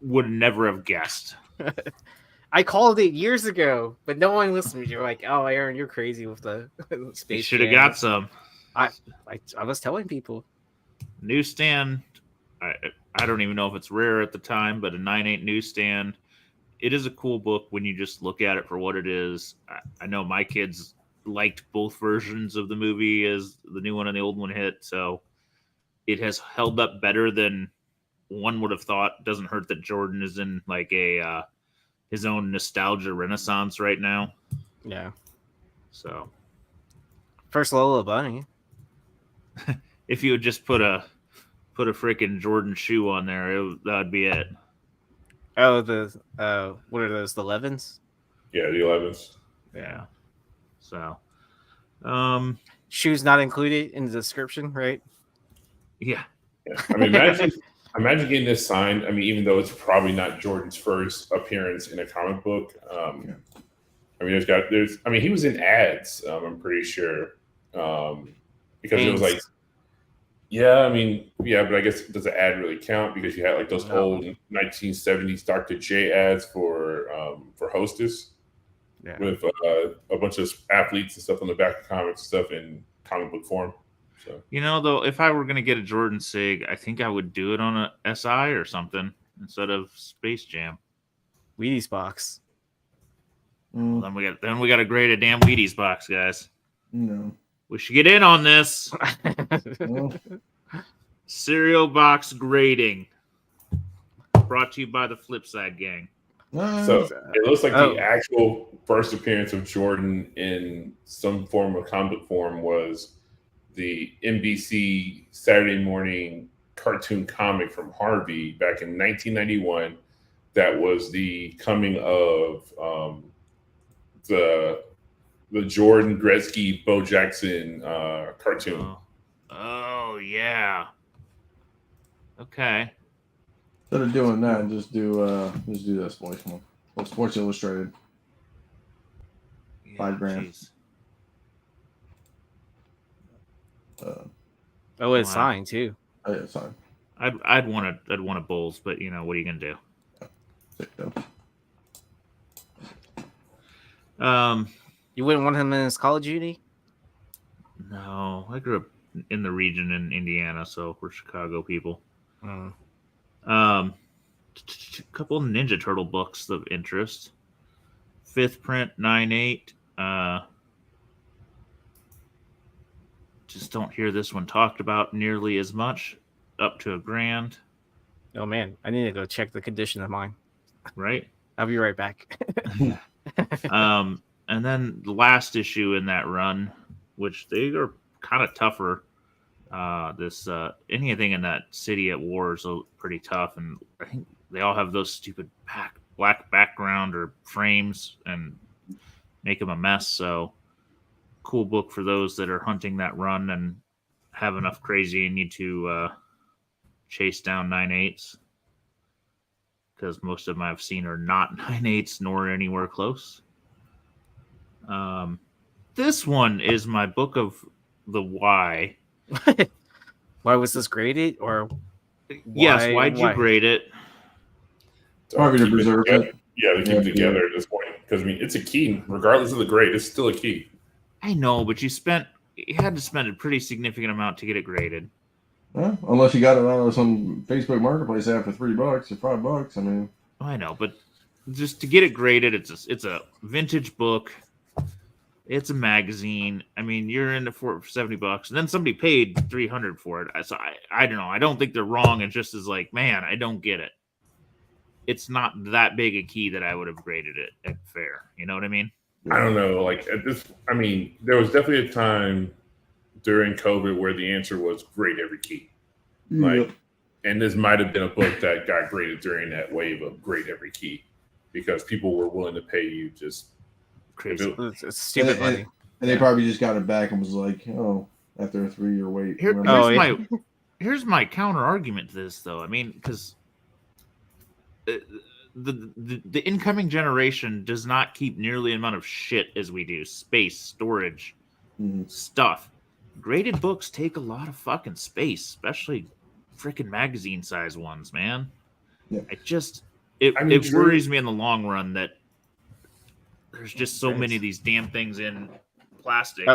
would never have guessed. I called it years ago, but no one listened to me. You're like, "Oh, Aaron, you're crazy with the space." You should have got some. I was telling people. Newsstand. I don't even know if it's rare at the time, but a 9.8 newsstand. It is a cool book when you just look at it for what it is. I know my kids liked both versions of the movie as the new one and the old one hit, so it has held up better than one would have thought. Doesn't hurt that Jordan is in like a his own nostalgia renaissance right now. Yeah. So first Lola Bunny. If you would just put a freaking Jordan shoe on there, that'd be it. Oh, what are those? The 11s? Yeah, the 11s. Yeah. So, shoes not included in the description, right? Yeah. I mean, imagine getting this signed. I mean, even though it's probably not Jordan's first appearance in a comic book. I mean, he was in ads. I'm pretty sure, because it was like, but I guess does the ad really count? Because you had like those old 1970s Dr. J ads for Hostess, with a bunch of athletes and stuff on the back of comics and stuff in comic book form. So, though, if I were going to get a Jordan Sig, I think I would do it on a SI or something instead of Space Jam. Wheaties box. Well, then we got to grade a damn Wheaties box, guys. No. We should get in on this. Cereal box grading. Brought to you by the Flipside gang. So it looks like the actual first appearance of Jordan in some form of comic form was the NBC Saturday morning cartoon comic from Harvey back in 1991, that was the coming of the Jordan Gretzky Bo Jackson cartoon. Oh yeah. Okay. Instead of doing that, just do this, boys. Come on. Well, Sports Illustrated. Yeah, $5,000. jeez. Oh, it's signed too. Oh yeah, sorry. I'd want a Bulls, but you know what are you gonna do? Sick though. You wouldn't want him in his Call of Duty? No, I grew up in the region in Indiana, so we're Chicago people. Mm. A couple of Ninja Turtle books of interest. 5th print, 9.8. Just don't hear this one talked about nearly as much. Up to $1,000, Oh man, I need to go check the condition of mine. right? I'll be right back. And then the last issue in that run, which they are kind of tougher. Anything in that City at War is pretty tough, and I think they all have those stupid black background or frames and make them a mess. So cool book for those that are hunting that run and have enough crazy in you to chase down 9.8s, because most of them I've seen are not 9.8s nor anywhere close. This one is my book of the why. Why was this graded? Or Yes, why'd you grade it? Probably to preserve it. Yeah, to keep it together at this point. Because I mean, it's a key, regardless of the grade. It's still a key. I know, but you had to spend a pretty significant amount to get it graded. Well, unless you got it on some Facebook Marketplace app for $3 or $5. I mean, I know, but just to get it graded, it's a vintage book. It's a magazine. I mean, you're in it for $70, and then somebody paid $300 for it. So I don't know. I don't think they're wrong. It just is like, man, I don't get it. It's not that big a key that I would have graded it at fair. You know what I mean? I don't know. Like at this, I mean, there was definitely a time during COVID where the answer was grade every key. Like, and this might have been a book that got graded during that wave of grade every key, because people were willing to pay you just crazy. It's stupid money. And they probably just got it back and was like, oh, after a 3-year wait. Here's my counter argument to this, though. I mean, because the incoming generation does not keep nearly the amount of shit as we do. Space, storage, stuff. Graded books take a lot of fucking space, especially freaking magazine size ones, man. Yeah. It worries me in the long run that there's just so many of these damn things in plastic.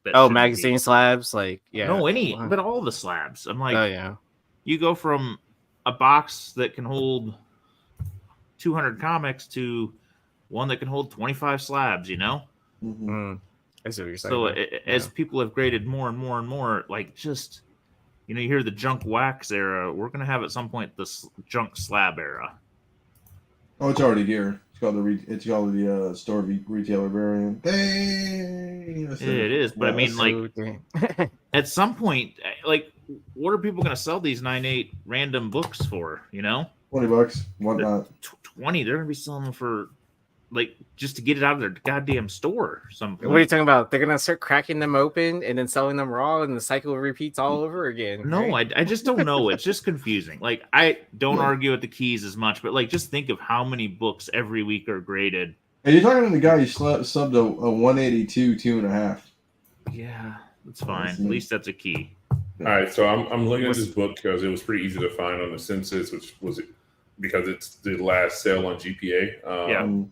Magazine slabs, like but all the slabs. I'm like, oh yeah. You go from a box that can hold 200 comics to one that can hold 25 slabs, you know? I see what you're saying. So as people have graded more and more and more, like just, you know, you hear the junk wax era. We're going to have at some point this junk slab era. Oh, it's already here. It's called the store retailer variant. Dang! It is, but I mean, like, at some point, like, what are people going to sell these 9.8 random books for? You know, $20, whatnot. 20. They're going to be selling them for, like, just to get it out of their goddamn store. What are you talking about? They're gonna start cracking them open and then selling them raw, and the cycle repeats all over again. No, right? I just don't know. It's just confusing. Like, I don't argue with the keys as much, but like, just think of how many books every week are graded. And you're talking to the guy who subbed a 182 2.5. Yeah, that's fine. At least that's a key. All right, so I'm looking at this book because it was pretty easy to find on the census, which was because it's the last sale on GPA.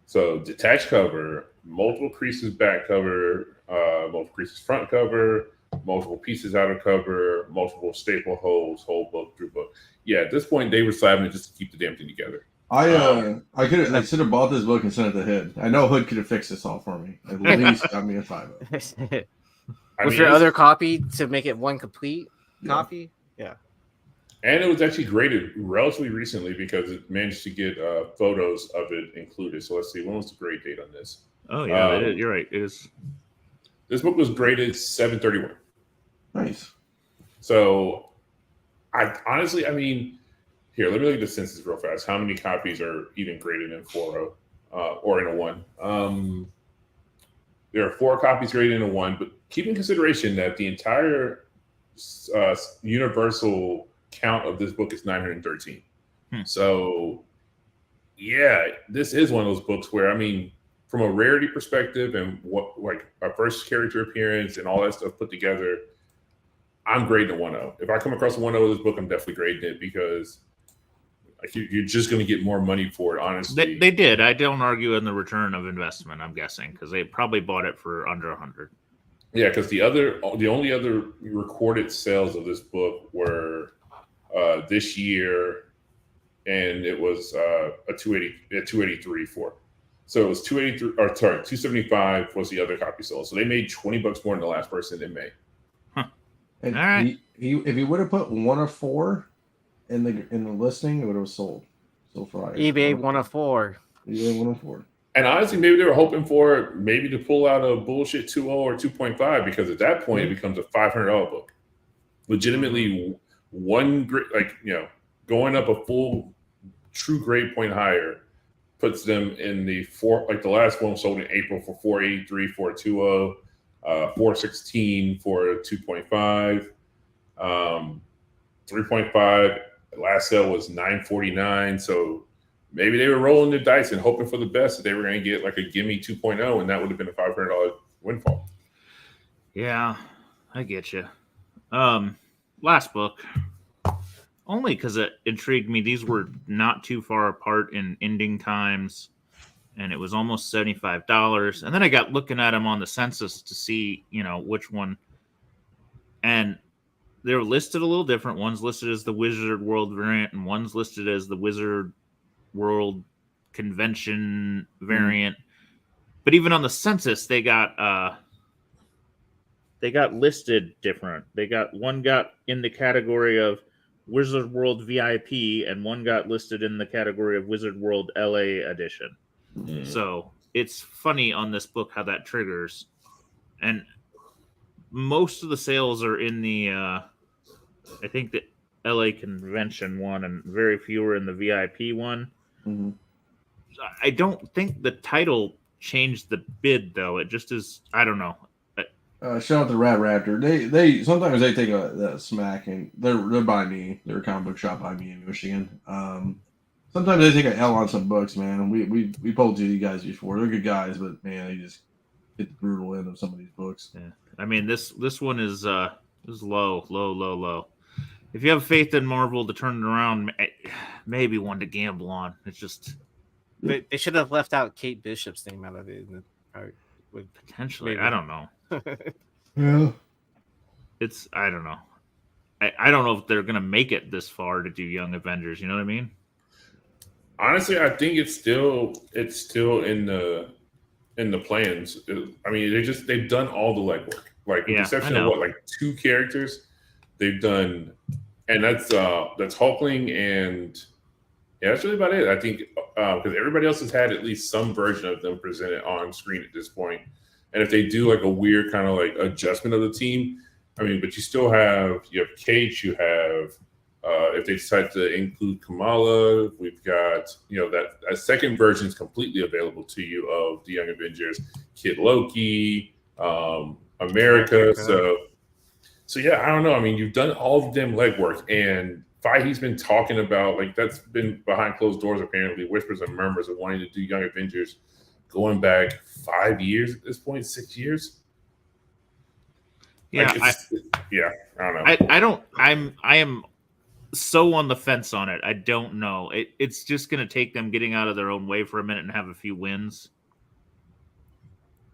So detached cover, multiple creases back cover, multiple creases front cover, multiple pieces outer cover, multiple staple holes, whole book, through book. Yeah, at this point they were slabbing it just to keep the damn thing together. I should have bought this book and sent it to Hood. I know Hood could have fixed this all for me. At least got me a $5. With your other copy to make it one complete copy? Yeah. And it was actually graded relatively recently because it managed to get photos of it included. So let's see, when was the grade date on this? Oh yeah, you're right. It is. This book was graded 731. Nice. So I honestly, I mean, Here, let me look at the census real fast. How many copies are even graded in 4.0 or in a 1? There are 4 copies graded in a 1, but keep in consideration that the entire universal count of this book is 913. So, yeah, this is one of those books where, I mean, from a rarity perspective and what like our first character appearance and all that stuff put together, I'm grading a 1.0. If I come across a 1.0 of this book, I'm definitely grading it because like you're just going to get more money for it, honestly. They did. I don't argue in the return of investment, I'm guessing, because they probably bought it for under 100. Yeah, because the only other recorded sales of this book were this year, and it was a 283 for. So it was 283, or sorry, 275 was the other copy sold. So they made $20 more than the last person in May. And All right. if he would have put 1 of 4 in the listing, it would have sold. So far, eBay 1 of 4. eBay 1 of 4. And honestly, maybe they were hoping for maybe to pull out a bullshit 2.0 or 2.5 because at that point it becomes a $500 book. Legitimately, one like going up a full true grade point higher puts them in the 4. Like the last one sold in April for 483 for a 2.0, 416 for a 2.5, 3.5. The last sale was 949. So maybe they were rolling the dice and hoping for the best that they were going to get like a gimme 2.0, and that would have been a $500 windfall. Yeah, I get you. Last book, only because it intrigued me. These were not too far apart in ending times, and it was almost $75. And then I got looking at them on the census to see, which one. And they're listed a little different. One's listed as the Wizard World variant, and one's listed as the Wizard World Convention variant. But even on the census, they got listed different. One got in the category of Wizard World VIP, and one got listed in the category of Wizard World LA edition. So it's funny on this book how that triggers. And most of the sales are in the I think the LA convention one, and very few are in the VIP one. Mm-hmm. I don't think the title changed the bid though. It just is. I don't know. Shout out to Rat Raptor. They sometimes they take a smack, and they're by me. They're a comic book shop by me in Michigan. Sometimes they take an L on some books, man. We pulled to you guys before. They're good guys, but man, they just get the brutal end of some of these books. Yeah. I mean this one is low. If you have faith in Marvel to turn it around, maybe one to gamble on. It's just They should have left out Kate Bishop's name out of it. Potentially, maybe. I don't know. Yeah. I don't know. I don't know if they're gonna make it this far to do Young Avengers. You know what I mean? Honestly, I think it's still in the plans. I mean, they've done all the legwork. Like with the exception of like 2 characters, they've done, and that's Hulkling, and yeah, that's really about it. I think because everybody else has had at least some version of them presented on screen at this point. And if they do like a weird kind of like adjustment of the team, I mean, but you have Kate, you have if they decide to include Kamala, we've got that second version is completely available to you of the Young Avengers, Kid Loki, America. So yeah, I don't know. I mean, you've done all the damn legwork, and Feige's been talking about like that's been behind closed doors apparently, whispers and murmurs of wanting to do Young Avengers going back 5 years at this point, 6 years. Yeah, I don't know. I am so on the fence on it. I don't know. It's just going to take them getting out of their own way for a minute and have a few wins.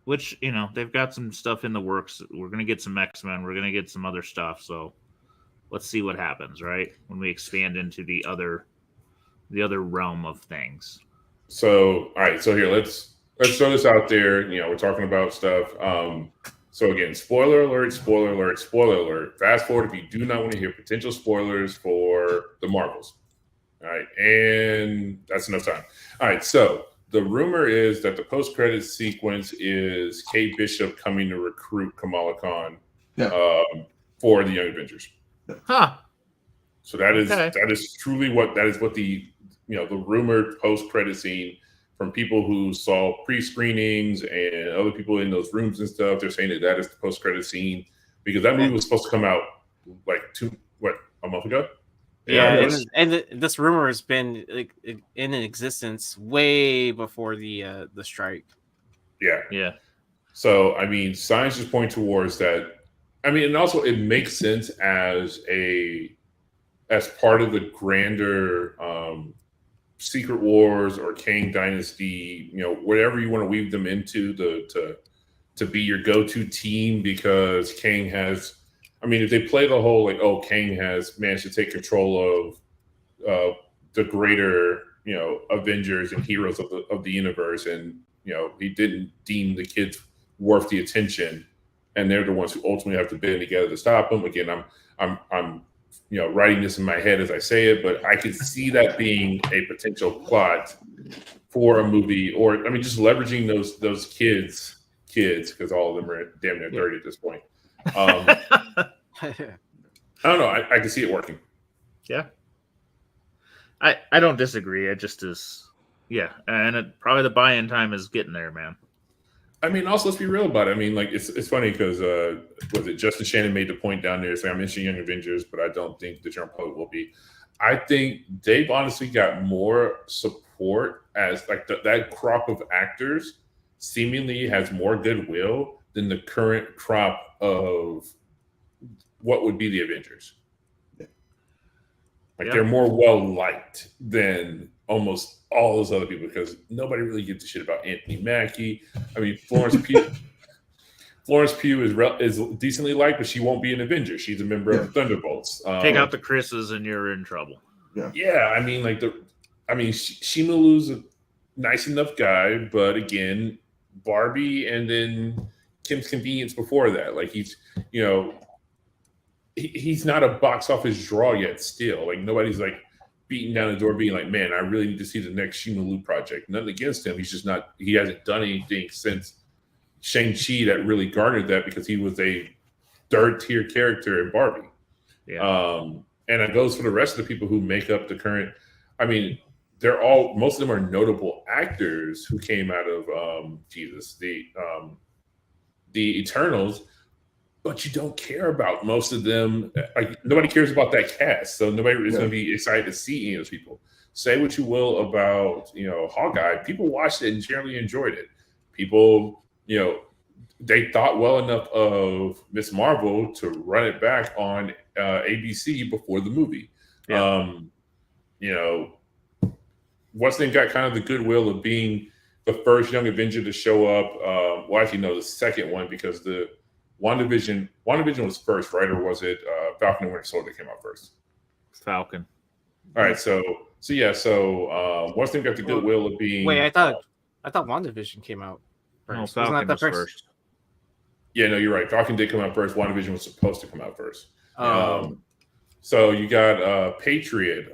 Which, they've got some stuff in the works. We're going to get some X-Men. We're going to get some other stuff. So let's see what happens, right? When we expand into the other realm of things. So, all right. So here, let's throw this out there. We're talking about stuff. So again, spoiler alert, spoiler alert, spoiler alert. Fast forward if you do not want to hear potential spoilers for the Marvels. All right. And that's enough time. All right. So the rumor is that the post-credit sequence is Kate Bishop coming to recruit Kamala Khan for the Young Avengers. Huh. So that Okay. is truly what the the rumored post credit scene from people who saw pre-screenings and other people in those rooms and stuff. They're saying that is the post credit scene because that movie was supposed to come out like a month ago. Yeah, Yeah, and this rumor has been like in existence way before the strike. yeah. So I mean, signs just point towards that. I mean, and also it makes sense as part of the grander Secret Wars or Kang Dynasty, whatever you want to weave them into to be your go-to team, because Kang has, I mean, if they play the whole like, oh, Kang has managed to take control of the greater, Avengers and heroes of the universe, and he didn't deem the kids worth the attention, and they're the ones who ultimately have to band together to stop him. Again, I'm writing this in my head as I say it, but I could see that being a potential plot for a movie, or I mean, just leveraging those kids, because all of them are damn near 30 at this point. I don't know. I can see it working. Yeah. I don't disagree. It just is, and probably the buy-in time is getting there, man. I mean, also let's be real about it. I mean, like it's funny because was it Justin Shannon made the point down there saying I'm interested in Young Avengers, but I don't think the general public will be. I think they've honestly got more support as like that crop of actors seemingly has more goodwill than the current crop of what would be the Avengers. Like they're more well liked than almost all those other people, because nobody really gives a shit about Anthony Mackie. I mean, Florence Pugh is decently liked, but she won't be an Avenger. She's a member of the Thunderbolts. Take out the Chris's and you're in trouble. Yeah. I mean, Shimalu's a nice enough guy, but again, Barbie and then Kim's Convenience before that. Like he's not a box office draw yet. Still, like nobody's like beating down the door being like, man, I really need to see the next Shimalu project. Nothing against him. He's just not, he hasn't done anything since Shang-Chi that really garnered that, because he was a third tier character in Barbie. And it goes for the rest of the people who make up the current, I mean, most of them are notable actors who came out of the Eternals, but you don't care about most of them. Like nobody cares about that cast, so nobody is going to be excited to see any of those people. Say what you will about Hawkeye, people watched it and generally enjoyed it. People, they thought well enough of Miss Marvel to run it back on ABC before the movie. What's name got kind of the goodwill of being the first Young Avenger to show up. Well, actually, no, the second one, because the WandaVision was first, right? Or was it Falcon and Winter Soldier that came out first? Falcon. All right, so what's name got the goodwill of being? Wait, I thought WandaVision came out first. No, Falcon was first. Yeah, no, you're right. Falcon did come out first. WandaVision was supposed to come out first. So you got Patriot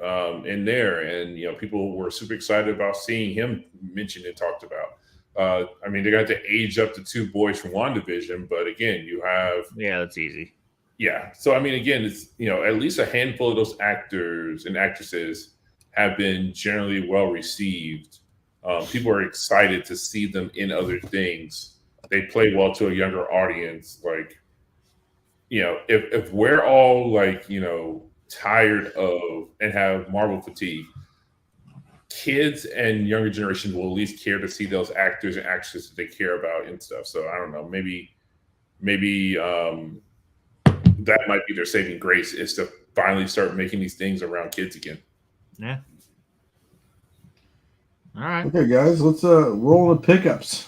in there, and people were super excited about seeing him mentioned and talked about. I mean, they got to age up the two boys from WandaVision, but again, you have that's easy. Yeah, so I mean, again, it's at least a handful of those actors and actresses have been generally well received. People are excited to see them in other things. They play well to a younger audience. Like, if we're all like, tired of and have Marvel fatigue, kids and younger generations will at least care to see those actors and actresses that they care about and stuff. So I don't know, maybe that might be their saving grace, is to finally start making these things around kids again. Yeah. All right. Okay, guys, let's roll the pickups.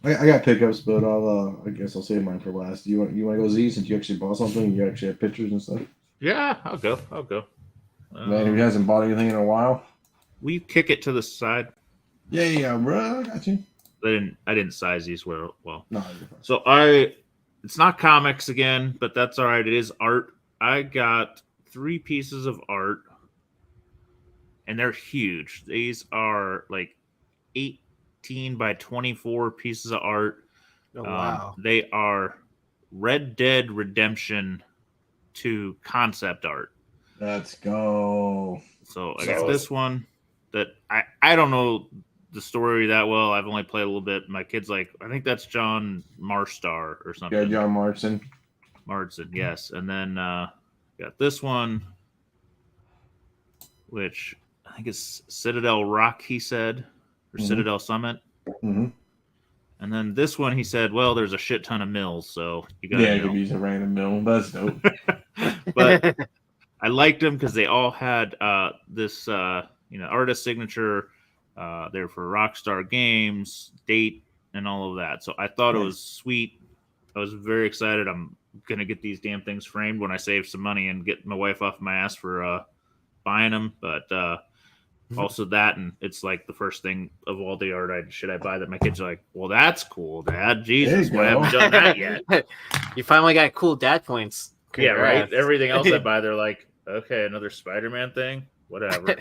I got pickups, but I guess I'll save mine for last. You want to go Z, since you actually bought something? You actually have pictures and stuff. Yeah, I'll go. Man, who hasn't bought anything in a while? Will you kick it to the side? Yeah, bro. I got you. I didn't size these well. No. So it's not comics again, but that's all right. It is art. I got 3 pieces of art, and they're huge. These are like 18 by 24 pieces of art. Oh, wow. They are Red Dead Redemption 2 concept art. Let's go. So I Solid. got this one that I don't know the story that well. I've only played a little bit. My kid's like, I think that's John Marstar or something. Yeah, John Marston. Marston, yes. And then got this one, which I think is Citadel Rock, he said, or Citadel Summit. Mm-hmm. And then this one, he said, well, there's a shit ton of mills, so you got Yeah, it could be a random mill. That's dope. But I liked them because they all had this, artist signature. They're for Rockstar Games, date, and all of that. So I thought it was sweet. I was very excited. I'm gonna get these damn things framed when I save some money and get my wife off my ass for buying them. But also that, and it's like the first thing of all the art I buy that my kids are like, well, that's cool, Dad. Jesus, why haven't done that yet? You finally got cool dad points. Yeah, right. Everything else I buy, they're like, okay, another Spider-Man thing, whatever.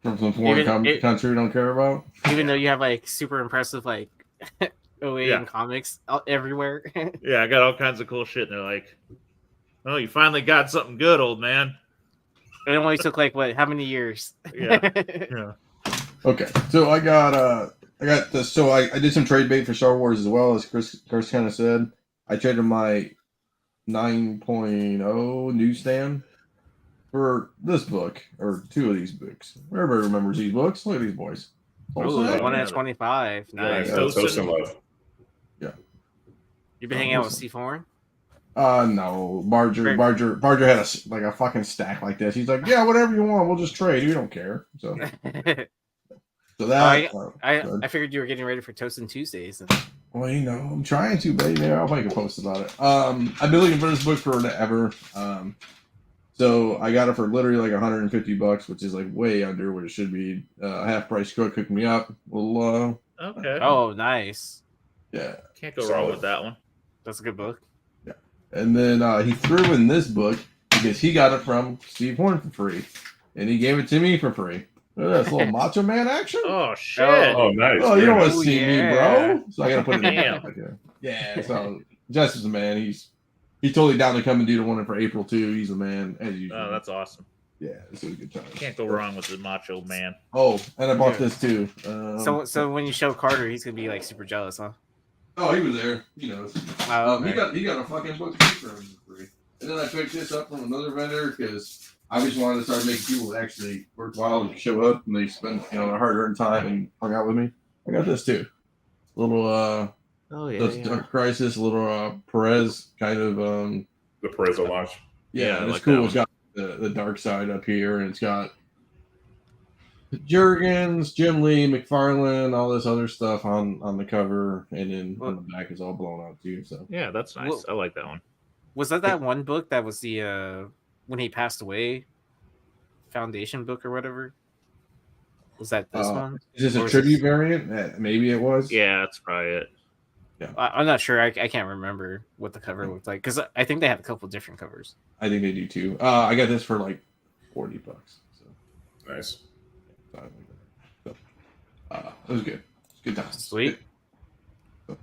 From some foreign country we don't care about. Even though you have like super impressive like OA and comics everywhere. Yeah, I got all kinds of cool shit, and they're like, "Oh, you finally got something good, old man." It only took like what? How many years? Yeah. Okay, so I got this. So I did some trade bait for Star Wars as well, as Chris kind of said. I traded my 9.0 newsstand for this book, or two of these books. Everybody remembers these books. Look at these boys. Ooh, 1 at 25. Nice. Yeah, Toast and Love. Yeah. You've been hanging out with Steve Horn? No. Barger had a fucking stack like this. He's like, yeah, whatever you want, we'll just trade. We don't care. So that. I figured you were getting ready for Toasting Tuesdays. Well, I'm trying to, baby. Maybe I'll make a post about it. I've been looking for this book forever. So I got it for literally like $150, which is like way under what it should be. Half price cook hooked me up. Well, okay. Oh, nice. Yeah. Can't go wrong with that one. That's a good book. Yeah. And then he threw in this book because he got it from Steve Horn for free, and he gave it to me for free. Look at this little Macho Man action. Oh shit! Oh nice. Oh, you don't want to see me, bro. So I gotta put it in. Damn. Yeah. So Justice, man, he's totally down to come and do the one for April too. He's the man as usual. Oh, that's awesome. Yeah, this is a good time. Can't go wrong with the Macho Man. Oh, and I bought this too. So when you show Carter, he's gonna be like super jealous, huh? Oh, he was there. He knows. Okay. He got a fucking book for free. And then I picked this up from another vendor because I just wanted to start making people actually worthwhile to show up and they spend their hard-earned time and hung out with me. I got this too. Little Dark Crisis, little Perez kind of the Perez homage. Yeah, it's like cool. It's got the dark side up here, and it's got Jurgens, Jim Lee, McFarlane, all this other stuff on the cover, and then on the back is all blown out too. So yeah, that's nice. Well, I like that one. Was that one book that was the when he passed away foundation book or whatever? Was that this one? Is this a tribute variant? Maybe it was. Yeah, that's probably it. Yeah, I'm not sure. I can't remember what the cover looked like because I think they have a couple different covers. I think they do too. I got this for like $40. So Nice. So, it was good. It's good times. Sweet. So,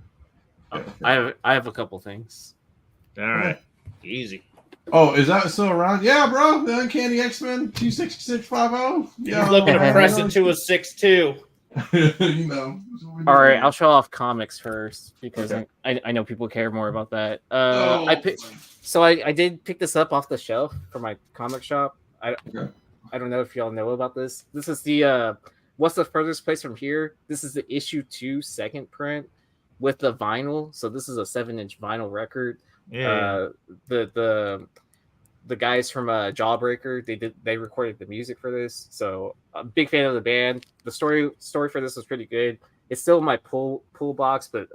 yeah. I have a couple things. All right, easy. Oh, is that still around? Yeah, bro. The Uncanny X-Men 26650. Yeah, He's looking to press it to a 6.2. All right, I'll show off comics first because I know people care more about that. I did pick this up off the shelf for my comic shop. I don't know if y'all know about this. This is the What's the Furthest Place from Here? This is the issue 2 second print with the vinyl. So this is a 7-inch vinyl record. Yeah. The guys from Jawbreaker, they recorded the music for this, so I'm a big fan of the band. The story for this was pretty good. It's still in my pull box, but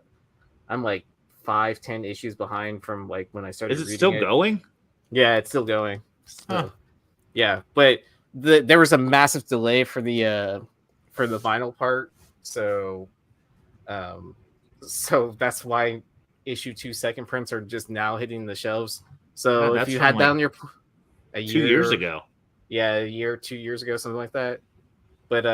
I'm like 5-10 issues behind from like when I started. Is it still going? Yeah, it's still going. Yeah, but there was a massive delay for the vinyl part, so that's why issue 2 second prints are just now hitting the shelves. So if you had down your 2 years ago, a year, 2 years ago, something like that. But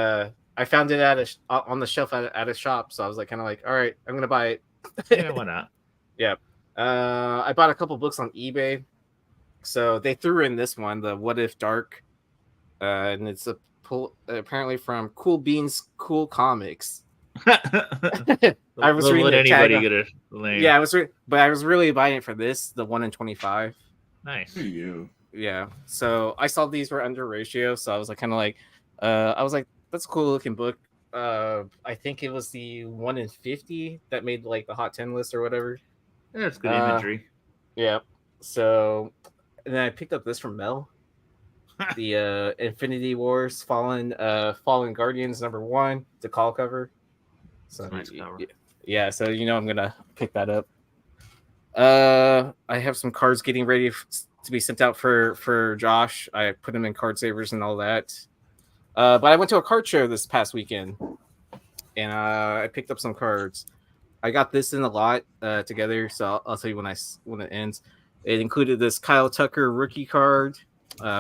I found it on the shelf at a shop, so I was like, kind of like, all right, I'm gonna buy it. Yeah, why not? Yeah. I bought a couple books on eBay, so they threw in this one, the What If Dark and it's a pull apparently from Cool Beans Cool Comics. I was Don't reading let the tag anybody on- get a name. Yeah, I was really buying it for this, the 1 in 25. Nice. Who are you? Yeah, so I saw these were under ratio, so I was like, kind of like, I was like, that's a cool looking book. I think it was the 1 in 50 that made like the hot 10 list or whatever. Yeah, it's good imagery. Yeah. So, and then I picked up this from Mel, the Infinity Wars Fallen Guardians #1, the call cover. So Nice cover. yeah, so I'm gonna pick that up. I have some cards getting ready to be sent out for Josh. I put them in card savers and all that. But I went to a card show this past weekend, and I picked up some cards. I got this in a lot together, so I'll tell you when it ends. It included this Kyle Tucker rookie card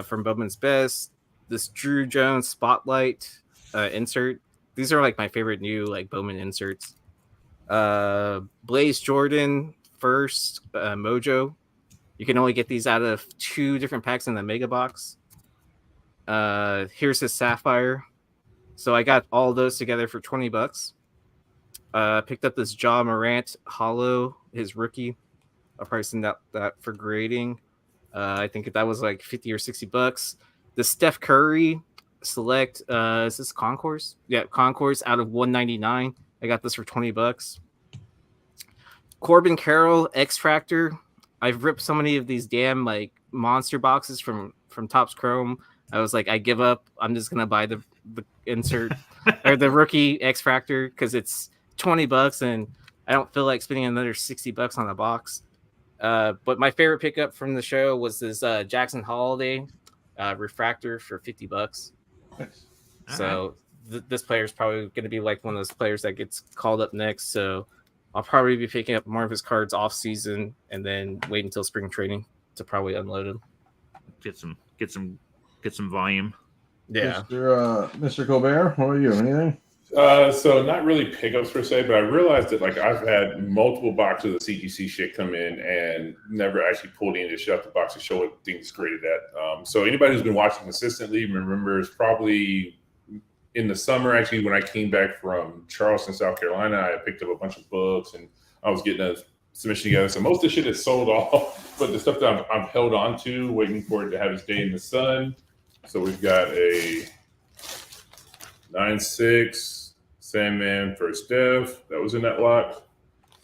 from Bowman's Best, this Drew Jones Spotlight insert. These are like my favorite new like Bowman inserts. Blaze Jordan first Mojo. You can only get these out of 2 different packs in the mega box. Here's his Sapphire. So I got all those together for $20. Picked up this Ja Morant Hollow, his rookie. I'll probably send that for grading. I think that was like $50 or $60. The Steph Curry Select, is this Concourse? Yeah, Concourse out of 199. I got this for $20. Corbin Carroll X Factor. I've ripped so many of these damn like monster boxes from Topps Chrome. I was like, I give up. I'm just gonna buy the insert or the rookie X Factor because it's $20 and I don't feel like spending another $60 on a box. But my favorite pickup from the show was this Jackson Holiday refractor for $50. Nice. So this player is probably going to be like one of those players that gets called up next. So I'll probably be picking up more of his cards off season and then wait until spring training to probably unload him. Get some volume. Yeah. Mr. Colbert, what are you? Anything? So not really pickups per se, but I realized that like I've had multiple boxes of CGC shit come in and never actually pulled any of the shit out the box to show what things graded at. So anybody who's been watching consistently remembers probably in the summer, actually, when I came back from Charleston, South Carolina, I picked up a bunch of books and I was getting a submission together. So most of the shit is sold off, but the stuff that I'm held on to, waiting for it to have its day in the sun. So we've got a 9.6 Sandman First Dev that was in that lot.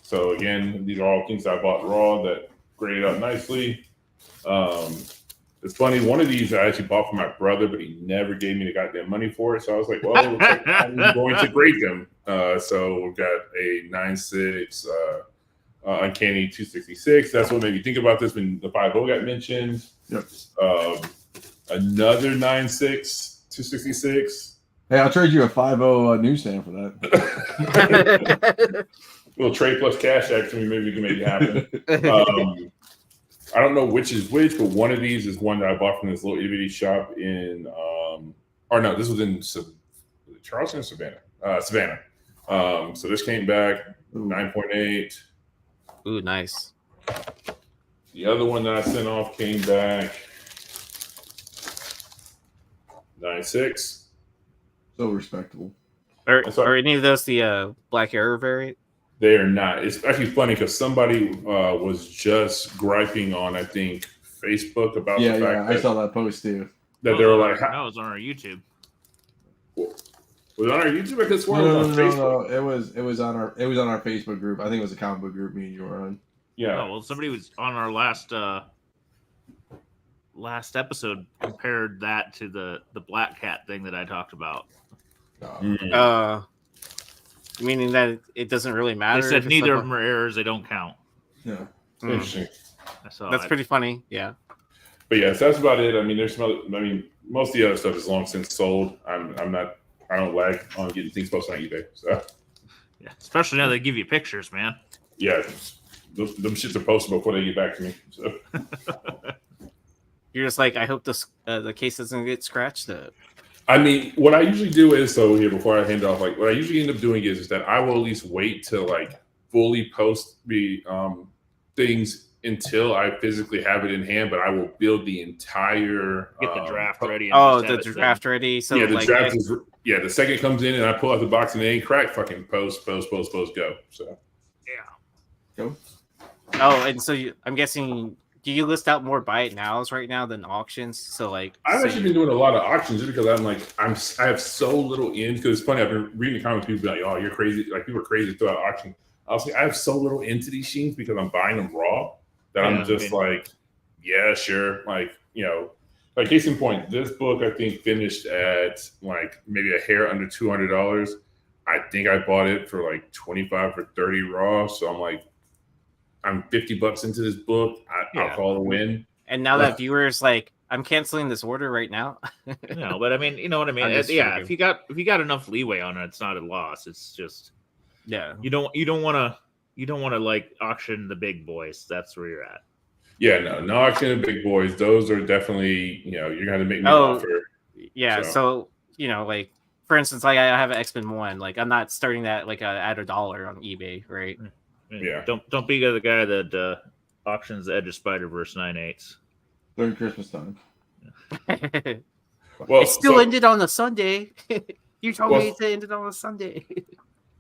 So again, these are all things I bought raw that graded out nicely. It's funny, one of these I actually bought for my brother, but he never gave me the goddamn money for it. So I was like, well, it looks like I'm going to grade them. So we've got a 9.6 Uncanny 266. That's what made me think about this when the 5.0 got mentioned. Yep. Another 9.6 266. Hey, I'll trade you a 5.0 newsstand for that. Little trade plus cash action, maybe we can make it happen. I don't know which is which, but one of these is one that I bought from this little itty bitty shop in, or no, this was in Charleston or Savannah? Savannah. So this came back 9.8. Ooh, nice. The other one that I sent off came back 9.6. So respectable. Are any of those the Black Arrow variant? They are not. It's actually funny because somebody was just griping on, I think, Facebook about the fact that I saw that post too. That they were like, that was on our YouTube. Was it on our YouTube? I could swear No, it was on Facebook. It was on our Facebook group. I think it was a comic book group me and you were on. Yeah. Oh, well, somebody was on our last episode compared that to the Black Cat thing that I talked about. Meaning that it doesn't really matter. They said neither of them are errors; they don't count. Yeah, Interesting. That's pretty funny. Yeah. But yes, that's about it. I mean, there's some other, most of the other stuff is long since sold. I don't lag on getting things posted on eBay. So yeah, especially now they give you pictures, man. Yeah, them shits are posted before they get back to me. So You're just like, I hope the case doesn't get scratched up. I mean, what I usually do is, so here before I hand it off, like what I usually end up doing is that I will at least wait till like fully post the things until I physically have it in hand, but I will build the entire Get the draft ready. Oh, the draft ready. So yeah, the like, draft is the second it comes in and I pull out the box and it ain't cracked. Fucking post, go. So yeah. Go. Oh, and so I'm guessing. Do you list out more buy it nows right now than auctions? So like, I've actually been doing a lot of auctions just because I have so little in, because it's funny. I've been reading the comments, people be like, "Oh, you're crazy!" Like people are crazy to throw out auction. I was like, I have so little into these sheens because I'm buying them raw that I'm just like, yeah, sure. Like, like case in point, this book I think finished at like maybe a hair under $200. I think I bought it for like 25 or 30 raw. So I'm like, I'm $50 into this book. I'll call it a win. And now that viewers like, I'm canceling this order right now. No, but I mean, you know what I mean. Yeah, if you got enough leeway on it, it's not a loss. It's just you don't want to like auction the big boys. That's where you're at. Yeah, no auction the big boys. Those are definitely you're gonna make me an offer. Yeah, so like for instance, like I have an X-Men 1. Like I'm not starting that like at $1 on eBay, right? Yeah. Don't be the guy that auctions the Edge of Spider-Verse 9/8 during Christmas time. Well, it still ended on a Sunday. You told me it ended on a Sunday.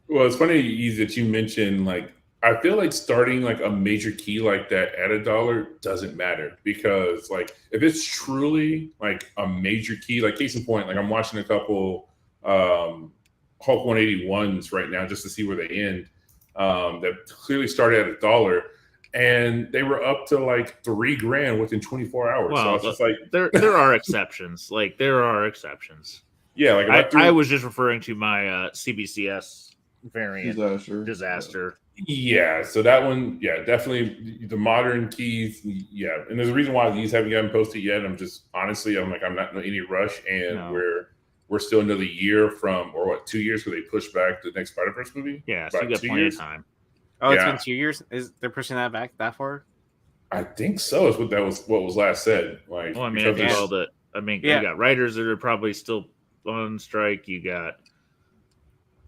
Well, it's funny that you mentioned, like, I feel like starting like a major key like that at $1 doesn't matter, because like if it's truly like a major key, like case in point, like I'm watching a couple Hulk 181s right now just to see where they end. That clearly started at $1, and they were up to like $3,000 within 24 hours. Well, so it's just like there are exceptions. Like there are exceptions. Yeah, like I was just referring to my CBCS variant disaster. Yeah, so that one, definitely the modern keys. Yeah, and there's a reason why these haven't gotten posted yet. I'm not in any rush, and we're still another year from, or what, 2 years, because they pushed back the next Spider-Verse movie. Yeah, so you got plenty of time. Oh, it's been 2 years. They're pushing that back that far? I think so. Is what was last said. Like, well, I mean, you got writers that are probably still on strike. You got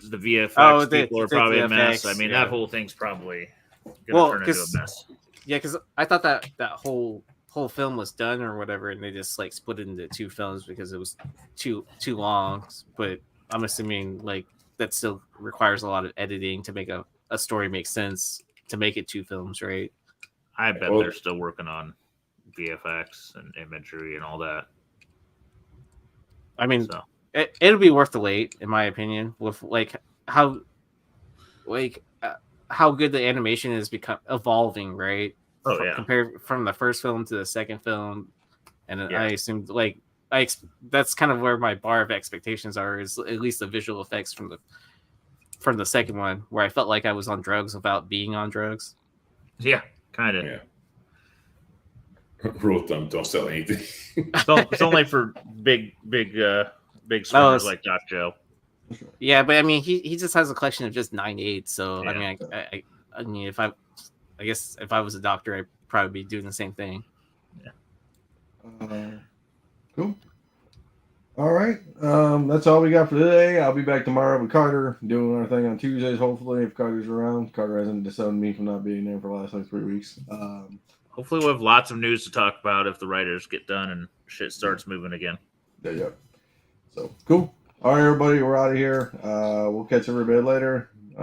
the VFX people are probably a mess. I mean, that whole thing's probably gonna turn into a mess. Yeah, because I thought that whole film was done or whatever, and they just like split it into 2 films because it was too long. But I'm assuming like that still requires a lot of editing to make a story make sense to make it 2 films, right? I bet they're still working on VFX and imagery and all that. I mean, it'll be worth the wait, in my opinion, with how good the animation is evolving, right? Oh yeah, compared from the first film to the second film, and I assumed that's kind of where my bar of expectations are, is at least the visual effects from the second one, where I felt like I was on drugs without being on drugs. Yeah, kind of. Yeah. Rule of thumb: don't sell anything. It's only for big swimmers like Doc Joe. Yeah, but I mean, he just has a collection of just 9/8. So yeah. I mean, if I guess if I was a doctor, I'd probably be doing the same thing. Yeah. Cool. All right. That's all we got for today. I'll be back tomorrow with Carter doing our thing on Tuesdays, hopefully, if Carter's around. Carter hasn't disowned me for not being there for the last 3 weeks. Hopefully we'll have lots of news to talk about if the writers get done and shit starts moving again. Yeah. So, cool. All right, everybody. We're out of here. We'll catch everybody later.